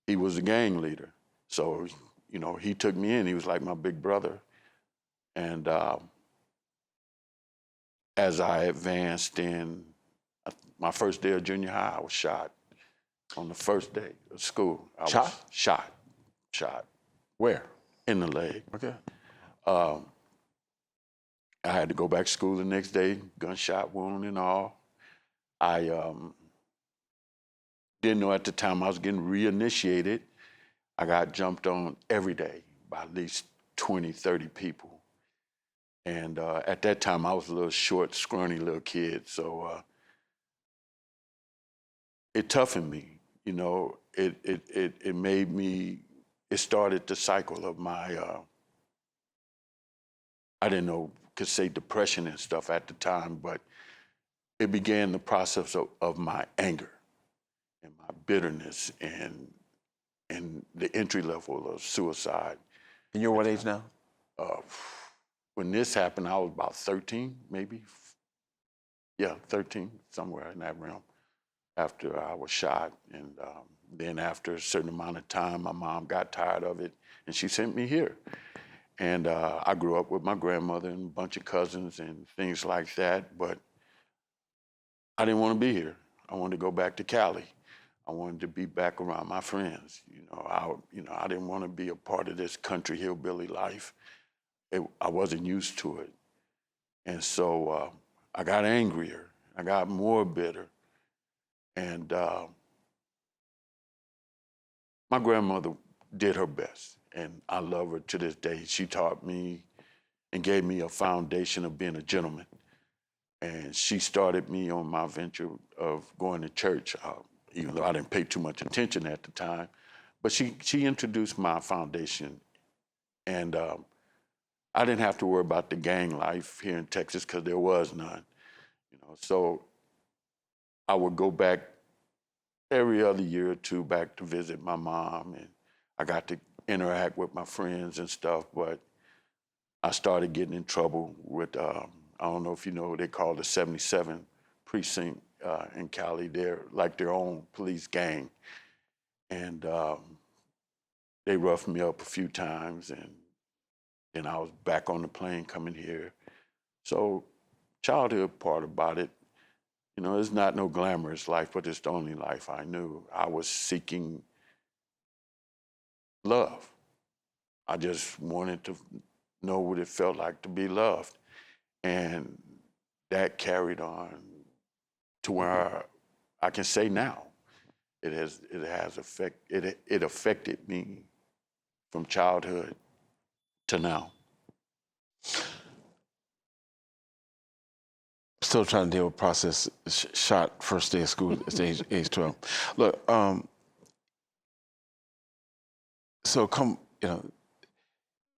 He was a gang leader. So, he took me in. He was like my big brother. And as I advanced in my first day of junior high, I was shot on the first day of school. I was shot. Where? In the leg. Okay. I had to go back to school the next day, gunshot wound and all. I didn't know at the time I was getting reinitiated. I got jumped on every day by at least 20, 30 people. And at that time, I was a little short, scrawny little kid. So it toughened me, it made me, it started the cycle of my, I didn't know, could say depression and stuff at the time, but it began the process of my anger and my bitterness and the entry level of suicide. And you're what age now? When this happened, I was about 13, maybe. Yeah, 13, somewhere in that realm, after I was shot. And then after a certain amount of time, my mom got tired of it, and she sent me here. And I grew up with my grandmother and a bunch of cousins and things like that, but I didn't want to be here. I wanted to go back to Cali. I wanted to be back around my friends. I didn't want to be a part of this country hillbilly life. I wasn't used to it. And so I got angrier. I got more bitter. And my grandmother did her best, and I love her to this day. She taught me and gave me a foundation of being a gentleman. And she started me on my venture of going to church, even though I didn't pay too much attention at the time. But she introduced my foundation. And I didn't have to worry about the gang life here in Texas because there was none. So I would go back every other year or two back to visit my mom, and I got to interact with my friends and stuff, but I started getting in trouble with, I don't know if you know, they call the 77 precinct in Cali. They're like their own police gang. And they roughed me up a few times, and then I was back on the plane coming here. So childhood part about it, it's not no glamorous life, but it's the only life I knew. I was seeking love. I just wanted to know what it felt like to be loved. And that carried on to where I can say now, it affected me from childhood to now. Still trying to deal with process. Shot first day of school at age 12. Look, so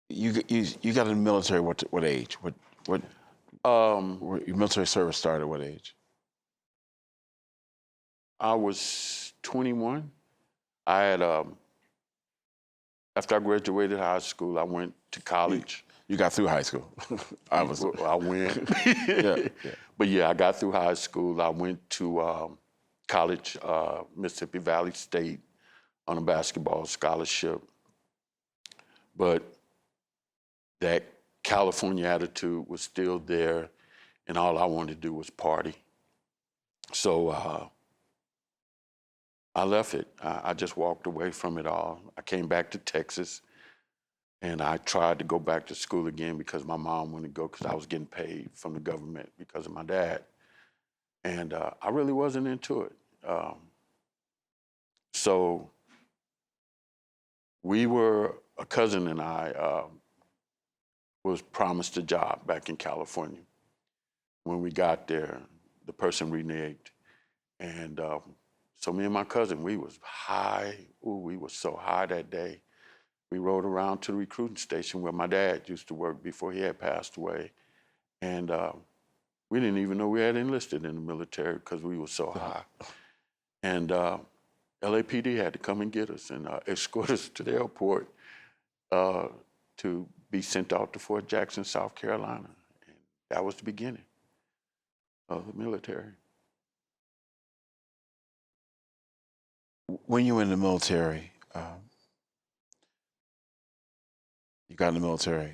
you got in the military. What age? What? Your military service started at what age? I was 21. I had after I graduated high school, I went to college. You got through high school. I went. Yeah. But yeah, I got through high school. I went to college, Mississippi Valley State, on a basketball scholarship. But that California attitude was still there, and all I wanted to do was party. So I left it. I just walked away from it all. I came back to Texas, and I tried to go back to school again because my mom wanted to go because I was getting paid from the government because of my dad. And I really wasn't into it. So a cousin and I was promised a job back in California. When we got there, the person reneged. And so me and my cousin, we was high. Ooh, we was so high that day. We rode around to the recruiting station where my dad used to work before he had passed away. And we didn't even know we had enlisted in the military because we were so high. And LAPD had to come and get us and escort us to the airport to be sent out to Fort Jackson, South Carolina. And that was the beginning of the military. When you were in the military, you got in the military,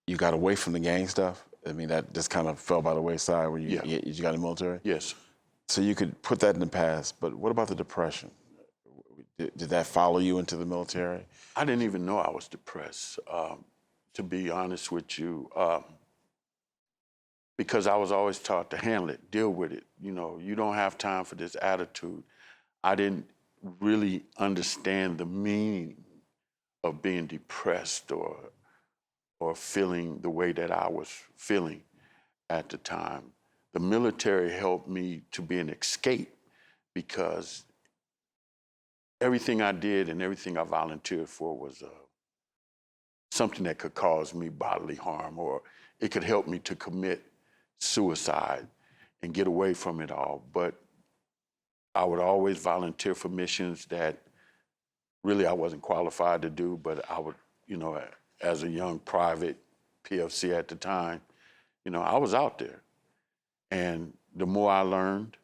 you got away from the gang stuff? I mean, that just kind of fell by the wayside when you got in the military? Yes. So you could put that in the past, but what about the depression? Did that follow you into the military? I didn't even know I was depressed, to be honest with you, because I was always taught to handle it, deal with it. You know, you don't have time for this attitude. I didn't really understand the meaning of being depressed or feeling the way that I was feeling at the time. The military helped me to be an escape because everything I did and everything I volunteered for was something that could cause me bodily harm, or it could help me to commit suicide and get away from it all. But I would always volunteer for missions that really I wasn't qualified to do, but I would, you know, as a young private PFC at the time, you know, I was out there. And the more I learned,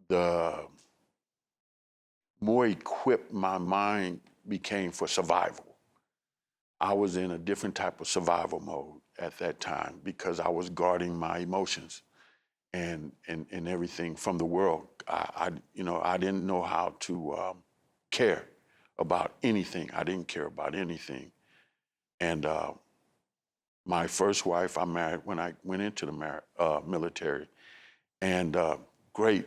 the more equipped my mind became for survival. I was in a different type of survival mode at that time because I was guarding my emotions and everything from the world. I didn't know how to care about anything. I didn't care about anything. And my first wife I married when I went into the military, and great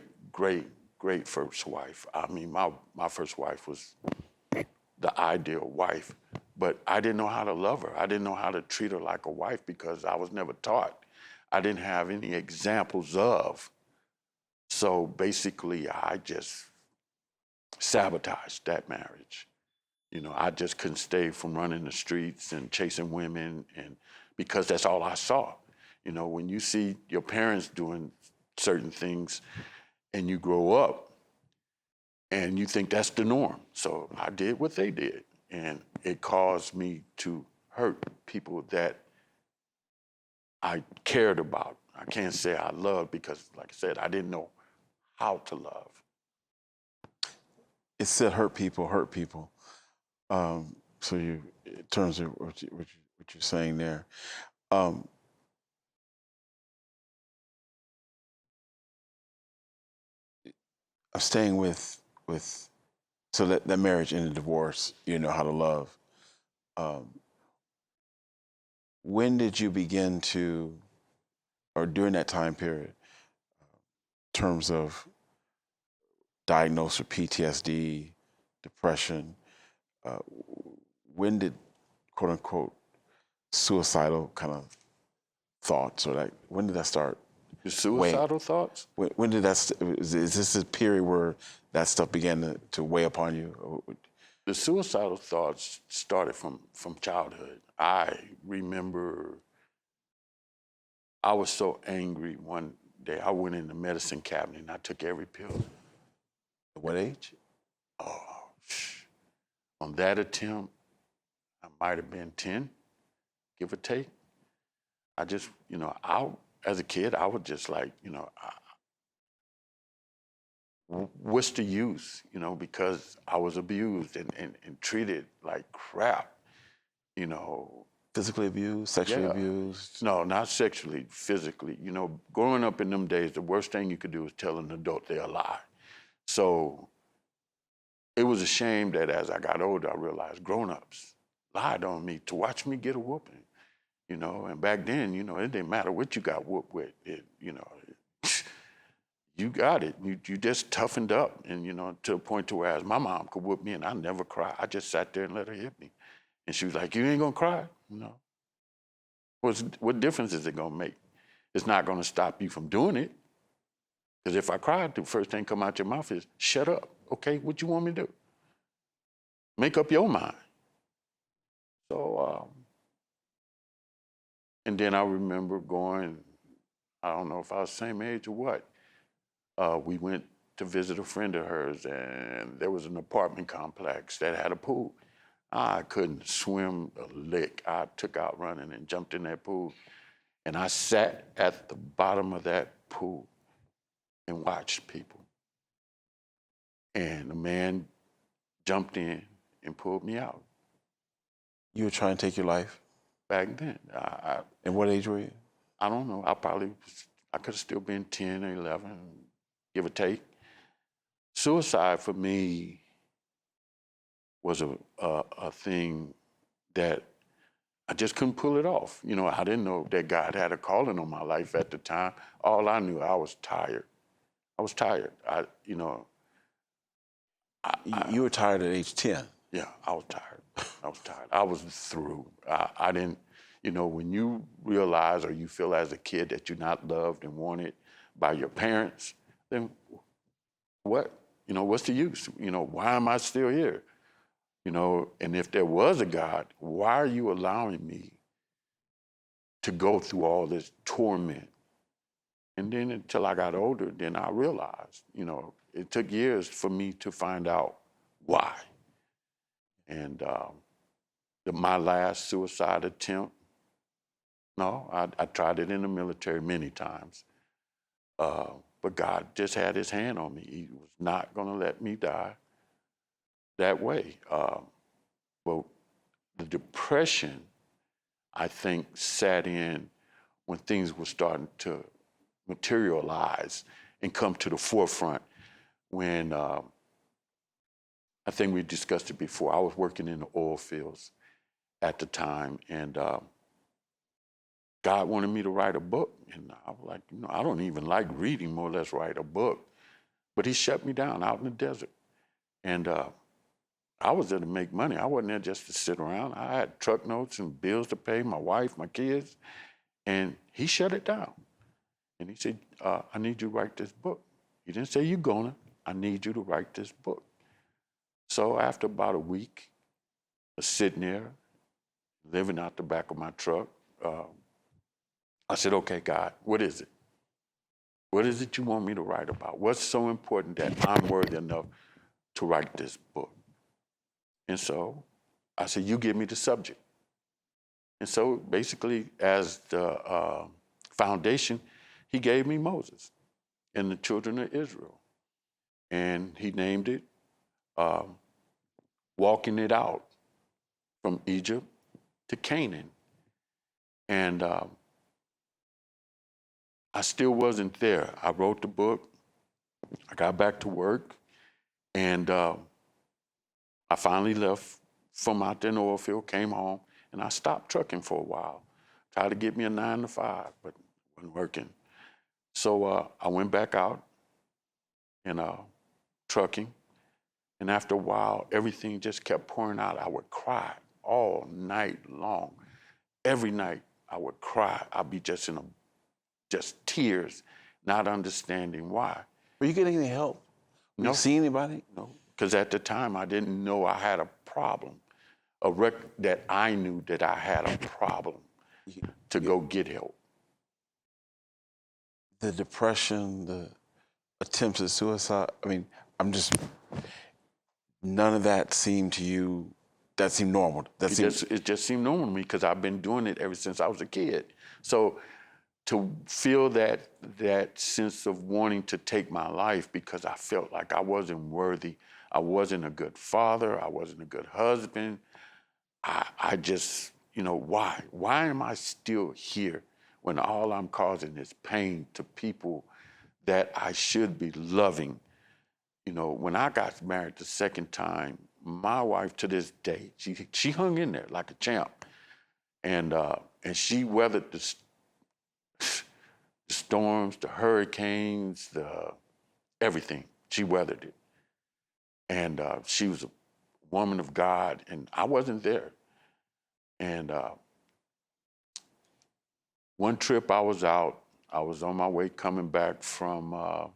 first wife. I mean, my first wife was the ideal wife, but I didn't know how to love her. I didn't know how to treat her like a wife because I was never taught. I didn't have any examples of. So basically, I just sabotaged that marriage. You know, I just couldn't stay from running the streets and chasing women, and because that's all I saw. You know, when you see your parents doing certain things and you grow up and you think that's the norm. So I did what they did, and it caused me to hurt people that I cared about. I can't say I loved because, like I said, I didn't know how to love. It said hurt people, hurt people. So in terms of what you're saying there, I'm staying with so that marriage ended divorce. You know how to love. When did you begin to, or during that time period, in terms of diagnosis with PTSD, depression, when did, quote unquote, suicidal kind of thoughts, or like, when did that start? The suicidal thoughts? When did that, is this a period where that stuff began to weigh upon you? The suicidal thoughts started from childhood. I remember I was so angry one day. I went in the medicine cabinet and I took every pill. At what age? Oh, on that attempt, I might have been 10, give or take. I just, you know, as a kid, I was just like, you know, what's the use, you know, because I was abused and treated like crap. you know. Physically abused, sexually Yeah. abused? No, not sexually, physically. You know, growing up in them days, the worst thing you could do is tell an adult they're a lie. So it was a shame that as I got older, I realized grown-ups lied on me to watch me get a whooping, you know. And back then, you know, it didn't matter what you got whooped with. You know, you got it. You just toughened up, and you know, to the point to where as my mom could whoop me, and I never cried. I just sat there and let her hit me, and she was like, "You ain't gonna cry?" You know, what difference is it gonna make? It's not gonna stop you from doing it. Because if I cried, the first thing come out your mouth is, "Shut up." Okay, what you want me to do? Make up your mind. So, and then I remember going, I don't know if I was the same age or what. We went to visit a friend of hers, and there was an apartment complex that had a pool. I couldn't swim a lick. I took out running and jumped in that pool. And I sat at the bottom of that pool and watched people. And the man jumped in and pulled me out. You were trying to take your life? Back then, And what age were you? I don't know. I could have still been 10 or 11, give or take. Suicide for me was a thing that I just couldn't pull it off. You know, I didn't know that God had a calling on my life at the time. All I knew, I was tired. I was tired. You were tired at age 10. Yeah, I was tired. I was tired. I was through. I didn't, you know, when you realize or you feel as a kid that you're not loved and wanted by your parents, then what? You know, what's the use? You know, why am I still here? You know, and if there was a God, why are you allowing me to go through all this torment? And then until I got older, then I realized, you know, it took years for me to find out why. And my last suicide attempt, no, I tried it in the military many times. But God just had his hand on me. He was not going to let me die that way. But the depression, I think, sat in when things were starting to materialize and come to the forefront. When I think we discussed it before, I was working in the oil fields at the time, and God wanted me to write a book. And I was like, you know, I don't even like reading, more or less write a book. But he shut me down out in the desert. And I was there to make money. I wasn't there just to sit around. I had truck notes and bills to pay, my wife, my kids. And he shut it down. And he said, I need you to write this book. He didn't say, you're gonna. I need you to write this book. So after about a week of sitting there, living out the back of my truck, I said, okay, God, what is it? What is it you want me to write about? What's so important that I'm worthy enough to write this book? And so I said, you give me the subject. And so basically, as the foundation, he gave me Moses and the children of Israel. And he named it Walking It Out from Egypt to Canaan. And I still wasn't there. I wrote the book. I got back to work. And I finally left from out there in the oil field, came home, and I stopped trucking for a while. Tried to get me a 9 to 5, but wasn't working. So I went back out and trucking. And after a while, everything just kept pouring out. I would cry all night long. Every night I would cry. I'd be just just tears, not understanding why. Were you getting any help? Did No. you see anybody? No, because at the time I didn't know I had a problem, that I knew that I had a problem to go get help. The depression, the attempts at suicide, I mean, none of that seemed to you, that seemed normal. It just seemed normal to me because I've been doing it ever since I was a kid. So to feel that sense of wanting to take my life because I felt like I wasn't worthy, I wasn't a good father, I wasn't a good husband, I just, why? Why am I still here when all I'm causing is pain to people that I should be loving? When I got married the second time, my wife to this day, she hung in there like a champ. And she weathered the storms, the hurricanes, everything. She weathered it. And she was a woman of God, and I wasn't there. And one trip I was out, I was on my way coming back from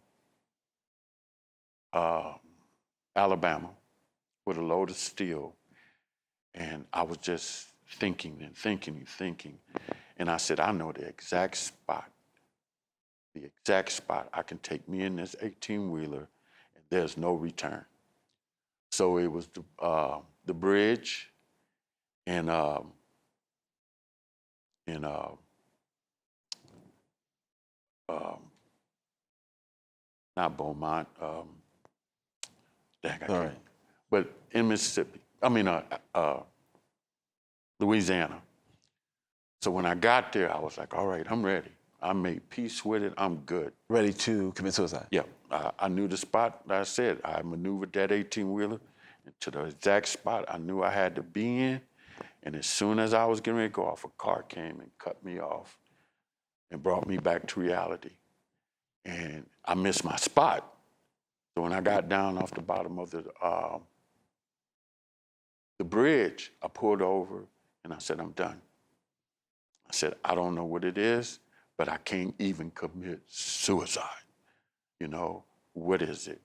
Alabama with a load of steel. And I was just thinking and thinking and thinking. And I said, I know the exact spot I can take me in this 18-wheeler, and there's no return. So it was the bridge and not Beaumont, dang, I All can't. right. But in Mississippi, Louisiana. So when I got there, I was like, all right, I'm ready. I made peace with it. I'm good. Ready to commit suicide? Yeah, I knew the spot. Like I said, I maneuvered that 18-wheeler to the exact spot I knew I had to be in. And as soon as I was getting ready to go off, a car came and cut me off and brought me back to reality. And I missed my spot. So when I got down off the bottom of the bridge, I pulled over and I said, I'm done. I said, I don't know what it is, but I can't even commit suicide. What is it?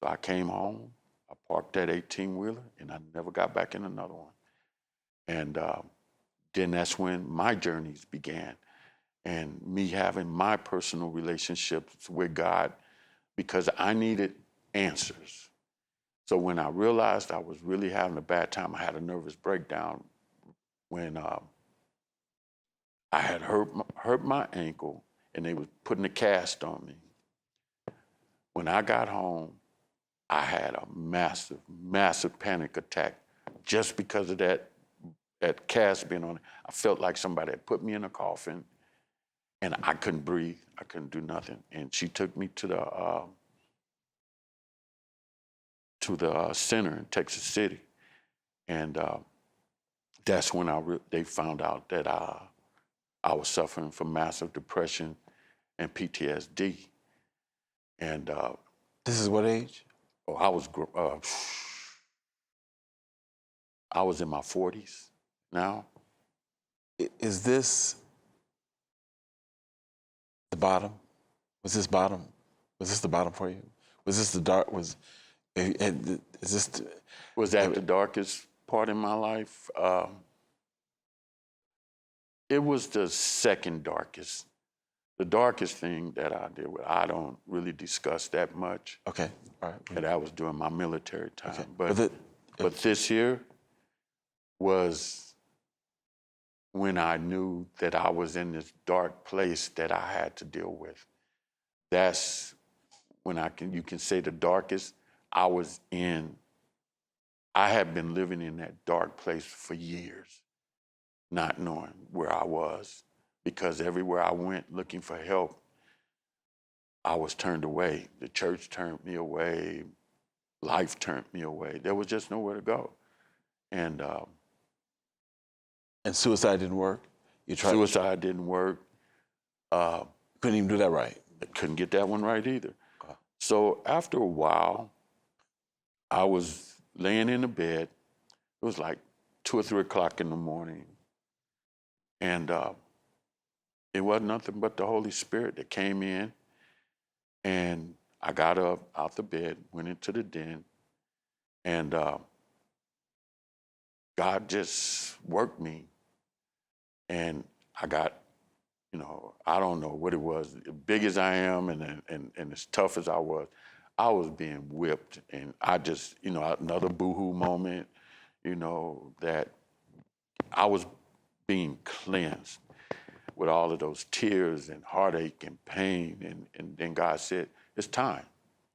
So I came home, I parked that 18-wheeler, and I never got back in another one. And then that's when my journeys began, and me having my personal relationships with God, because I needed answers. So when I realized I was really having a bad time, I had a nervous breakdown when I had hurt my ankle, and they was putting a cast on me. When I got home, I had a massive, massive panic attack just because of that cast being on it. I felt like somebody had put me in a coffin, and I couldn't breathe. I couldn't do nothing. And she took me to the center in Texas City, and that's when they found out that I was suffering from massive depression and PTSD. And This is what age? I was in my 40s now. Is this the bottom? Was this bottom? Was this the bottom for you? Was this the dark? Is this? Was that the darkest part in my life? It was the second darkest. The darkest thing that I did with, I don't really discuss that much. Okay, all right. And that was during my military time. Okay. But this here was when I knew that I was in this dark place that I had to deal with. That's when you can say the darkest I was in. I had been living in that dark place for years, not knowing where I was, because everywhere I went looking for help, I was turned away. The church turned me away. Life turned me away. There was just nowhere to go. And suicide didn't work? You tried? Suicide didn't work. Couldn't even do that right? I couldn't get that one right either. So after a while, I was laying in the bed. It was like 2 or 3 o'clock in the morning. And it wasn't nothing but the Holy Spirit that came in. And I got up out the bed, went into the den, and God just worked me. And I got, I don't know what it was. As big as I am and as tough as I was being whipped. And I just, another boohoo moment, that I was being cleansed with all of those tears and heartache and pain. And then God said, it's time.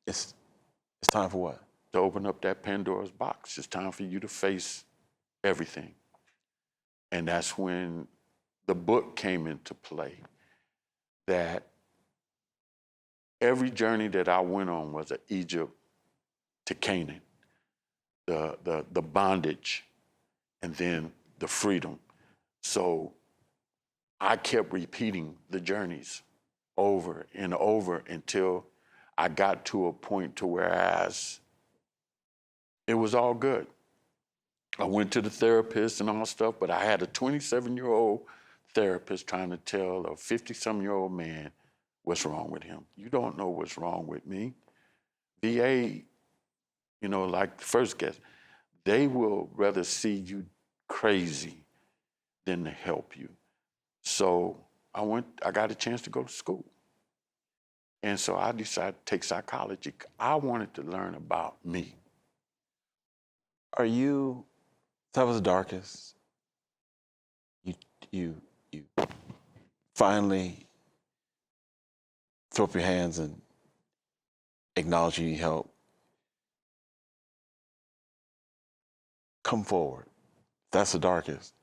It's time for what? To open up that Pandora's box. It's time for you to face everything. And that's when the book came into play, that every journey that I went on was a Egypt to Canaan, the bondage, and then the freedom. So I kept repeating the journeys over and over until I got to a point to whereas it was all good. I went to the therapist and all stuff, but I had a 27-year-old therapist trying to tell a 50-some-year-old man what's wrong with him. You don't know what's wrong with me. VA, like the first guest, they will rather see you crazy than to help you. So I got a chance to go to school. And so I decided to take psychology. I wanted to learn about me. That was the darkest. You finally throw up your hands and acknowledge you need help. Come forward. That's the darkest.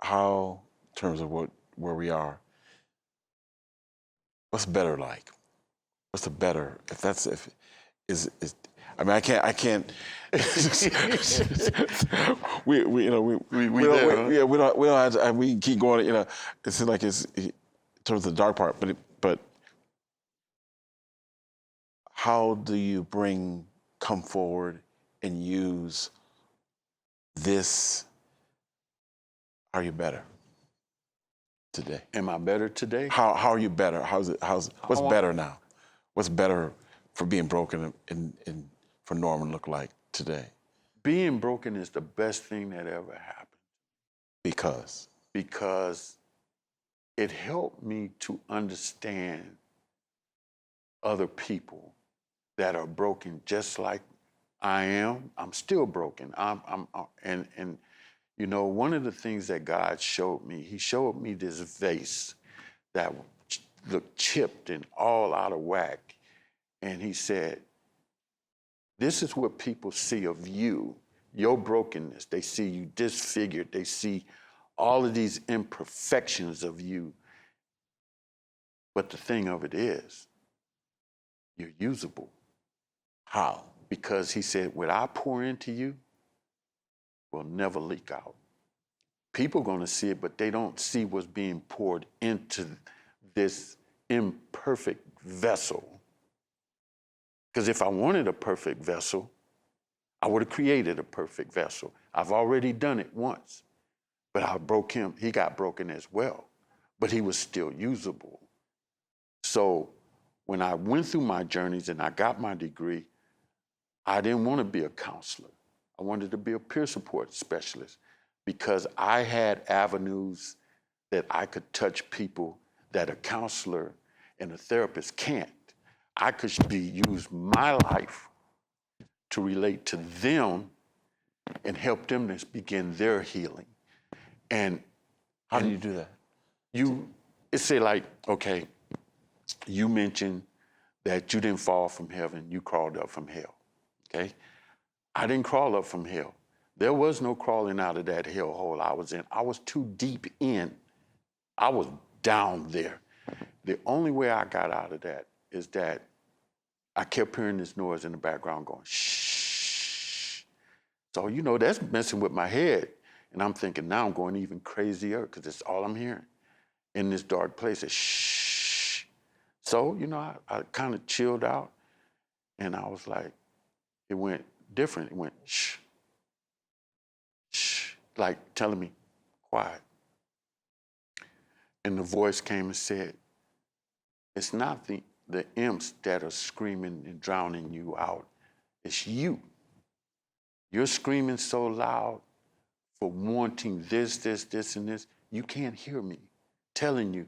How, in terms of where we are, what's better like? What's the better? I can't. we can keep going. It's like it's in terms of the dark part, but how do you come forward and use this? Are you better today? Am I better today? How are you better? What's better now? What's better for being broken and for Norman look like today? Being broken is the best thing that ever happened. Because? Because it helped me to understand other people that are broken just like I am. I'm still broken. One of the things that God showed me, he showed me this vase that looked chipped and all out of whack. And he said, this is what people see of you, your brokenness. They see you disfigured. They see all of these imperfections of you. But the thing of it is, you're usable. How? Because he said, what I pour into you will never leak out. People are going to see it, but they don't see what's being poured into this imperfect vessel. Because if I wanted a perfect vessel, I would have created a perfect vessel. I've already done it once, but I broke him. He got broken as well, but he was still usable. So when I went through my journeys and I got my degree, I didn't want to be a counselor. I wanted to be a peer support specialist because I had avenues that I could touch people that a counselor and a therapist can't. I could use my life to relate to them and help them to begin their healing. And how do you do that? It's say like, okay, you mentioned that you didn't fall from heaven, you crawled up from hell, okay? I didn't crawl up from hell. There was no crawling out of that hellhole I was in. I was too deep in. I was down there. The only way I got out of that is that I kept hearing this noise in the background going, shh. So, that's messing with my head. And I'm thinking, now I'm going even crazier because that's all I'm hearing in this dark place is shh. So, I kind of chilled out and I was like, it went different. It went shh, shh, like telling me, quiet. And the voice came and said, it's not the imps that are screaming and drowning you out. It's you. You're screaming so loud for wanting this, and this. You can't hear me telling you,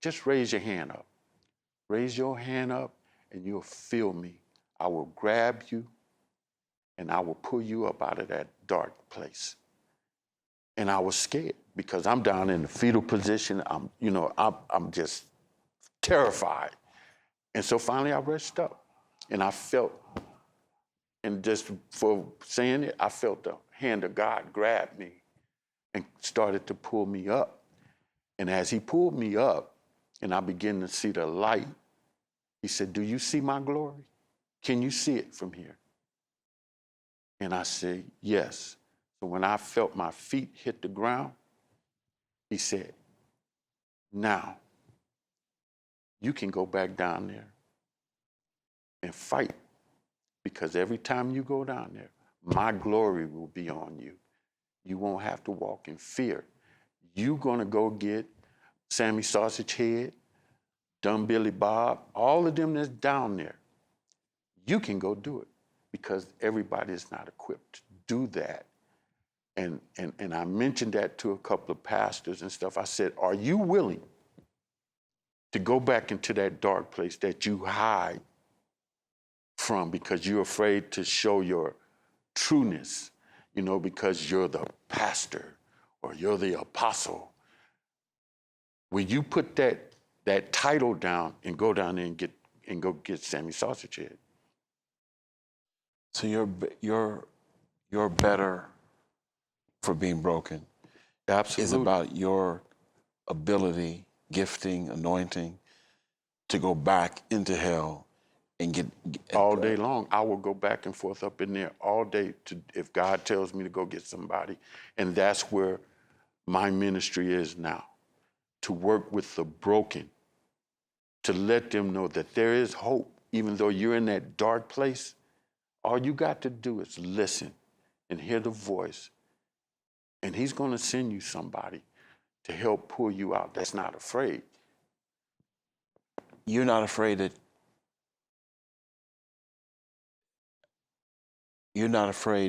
just raise your hand up. Raise your hand up and you'll feel me. I will grab you and I will pull you up out of that dark place. And I was scared because I'm down in the fetal position. I'm just terrified. And so finally I reached up and I felt, and just for saying it, I felt the hand of God grab me and started to pull me up. And as he pulled me up and I began to see the light, he said, "Do you see my glory? Can you see it from here?" And I said, "Yes." So when I felt my feet hit the ground, he said, "Now you can go back down there and fight, because every time you go down there, my glory will be on you. You won't have to walk in fear. You're gonna go get Sammy Sausage Head, Dumb Billy Bob, all of them that's down there. You can go do it, because everybody is not equipped to do that." And I mentioned that to a couple of pastors and stuff. I said, "Are you willing to go back into that dark place that you hide from because you're afraid to show your trueness, because you're the pastor or you're the apostle? Will you put that title down and go down there and go get Sammy Sausage Head?" So you're better for being broken. Absolutely. Is about your ability, gifting, anointing to go back into hell and get all day long. I will go back and forth up in there all day if God tells me to go get somebody. And that's where my ministry is now, to work with the broken, to let them know that there is hope. Even though you're in that dark place, all you got to do is listen and hear the voice. And he's going to send you somebody to help pull you out that's not afraid. You're not afraid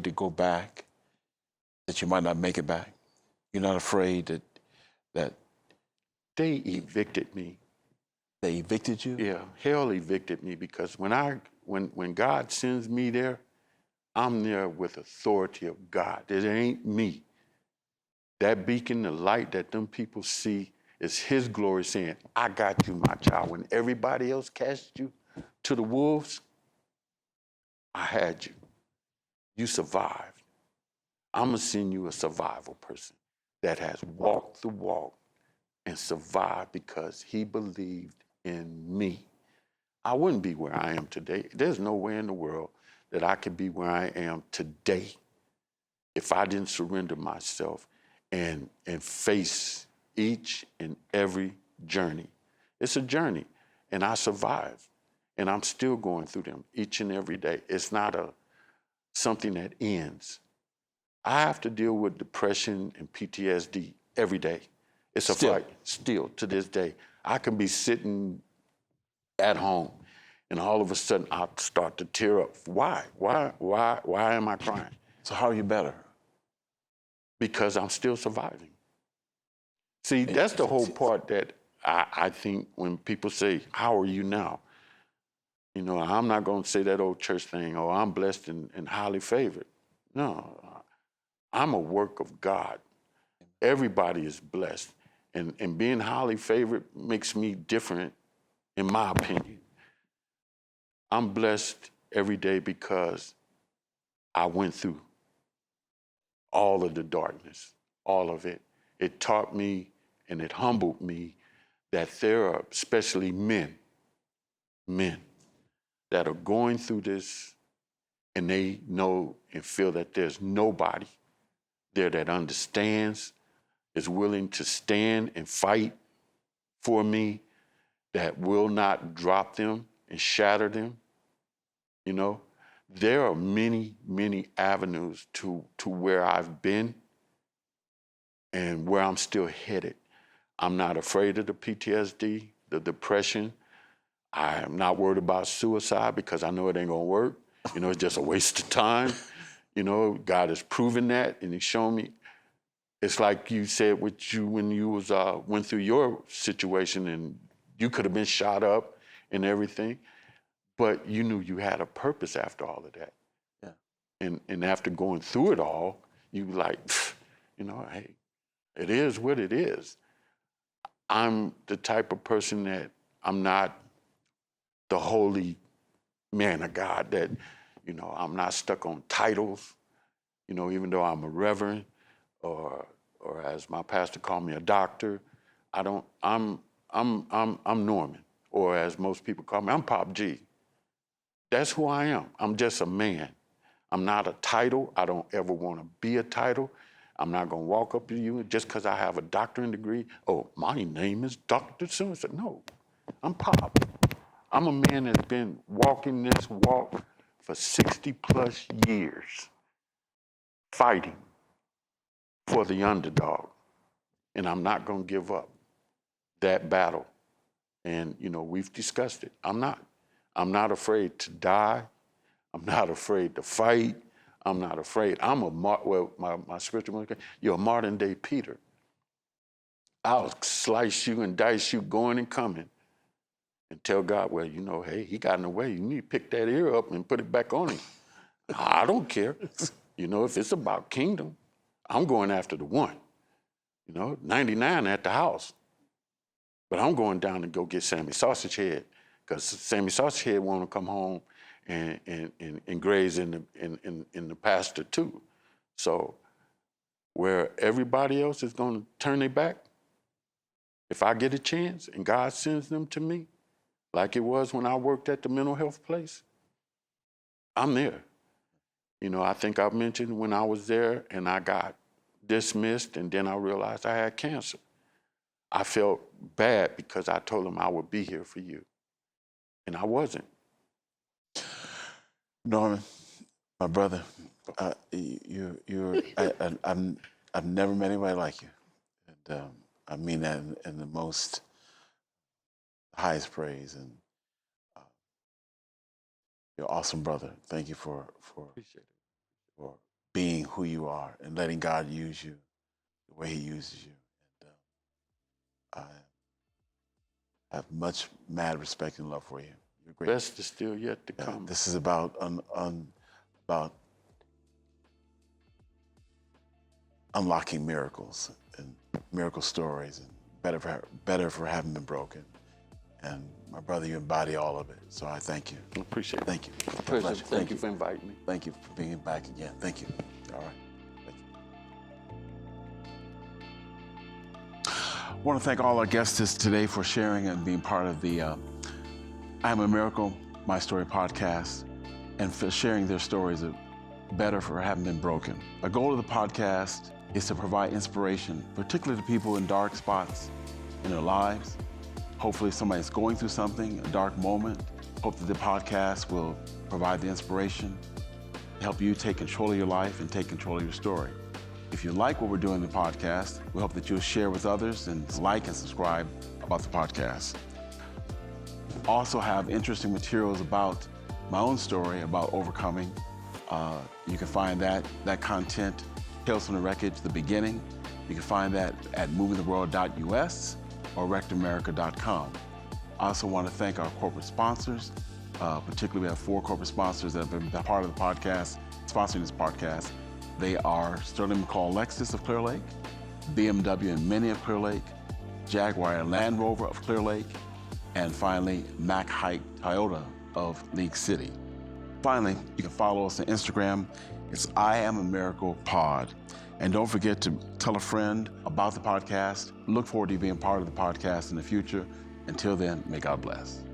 to go back, that you might not make it back. You're not afraid that They evicted me. they evicted you? Yeah, hell evicted me, because when God sends me there, I'm there with authority of God. It ain't me. That beacon, the light that them people see, is his glory saying, "I got you, my child." When everybody else cast you to the wolves, I had you. You survived. I'm going to send you a survival person that has walked the walk and survived because he believed in me. I wouldn't be where I am today. There's no way in the world that I could be where I am today if I didn't surrender myself and face each and every journey. It's a journey, and I survived, and I'm still going through them each and every day. It's not something that ends. I have to deal with depression and PTSD every day. It's a fight, still to this day. I can be sitting at home, and all of a sudden I start to tear up. Why? Why am I crying? So how are you better? Because I'm still surviving. See, that's the whole part that I think when people say, "How are you now?" I'm not going to say that old church thing, "Oh, I'm blessed and highly favored." No, I'm a work of God. Everybody is blessed. And being highly favored makes me different, in my opinion. I'm blessed every day because I went through all of the darkness, all of it. It taught me and it humbled me that there are especially men that are going through this, and they know and feel that there's nobody there that understands, is willing to stand and fight for me, that will not drop them and shatter them. There are many, many avenues to where I've been and where I'm still headed. I'm not afraid of the PTSD, the depression. I am not worried about suicide because I know it ain't gonna work. It's just a waste of time. God has proven that, and he's shown me. It's like you said with you when you went through your situation, and you could have been shot up and everything, but you knew you had a purpose after all of that. Yeah. And after going through it all, you like, hey, it is what it is. I'm the type of person that I'm not the holy man of God that, I'm not stuck on titles, even though I'm a reverend or as my pastor called me, a doctor. I'm Norman, or as most people call me, I'm Pop G. That's who I am. I'm just a man. I'm not a title. I don't ever want to be a title. I'm not going to walk up to you just because I have a doctorate degree. Oh, my name is Dr. So-and-so. No, I'm Pop. I'm a man that's been walking this walk for 60 plus years, fighting for the underdog. And I'm not going to give up that battle. And, you know, we've discussed it. I'm not afraid to die. I'm not afraid to fight. I'm not afraid. My spiritual, you're a modern day Peter. I'll slice you and dice you going and coming and tell God, well, you know, hey, he got in the way. You need to pick that ear up and put it back on him. I don't care. You know, if it's about kingdom, I'm going after the one. You know, 99 at the house. But I'm going down to go get Sammy Sausage Head, because Sammy Sausage Head want to come home and graze in the pasture too. So where everybody else is going to turn their back, if I get a chance and God sends them to me, like it was when I worked at the mental health place, I'm there. You know, I think I mentioned when I was there and I got dismissed and then I realized I had cancer. I felt bad because I told them I would be here for you. And I wasn't. Norman, my brother, I've never met anybody like you. And I mean that in the most highest praise. And you're an awesome brother. Thank you for being who you are and letting God use you the way he uses you. And I have much mad respect and love for you. You're great. Best is still yet to come. This is about unlocking miracles and miracle stories, and better for having been broken. And my brother, you embody all of it. So I thank you. I appreciate it. Thank you. Pleasure. Thank you for inviting me. Thank you for being back again. Thank you. All right. Thank you. I want to thank all our guests today for sharing and being part of the I Am a Miracle, My Story podcast, and for sharing their stories of better for having been broken. A goal of the podcast is to provide inspiration, particularly to people in dark spots in their lives. Hopefully somebody's going through something, a dark moment. Hope that the podcast will provide the inspiration to help you take control of your life and take control of your story. If you like what we're doing in the podcast, we hope that you'll share with others and like and subscribe about the podcast. Also have interesting materials about my own story about overcoming. You can find that content, Tales from the Wreckage, the beginning. You can find that at movingtheworld.us or rectamerica.com. I also want to thank our corporate sponsors. Particularly, we have 4 corporate sponsors that have been part of the podcast, sponsoring this podcast. They are Sterling McCall Lexus of Clear Lake, BMW and Mini of Clear Lake, Jaguar and Land Rover of Clear Lake, and finally, Mack Hike Toyota of League City. Finally, you can follow us on Instagram. It's I Am a Miracle Pod. And don't forget to tell a friend about the podcast. Look forward to being part of the podcast in the future. Until then, may God bless.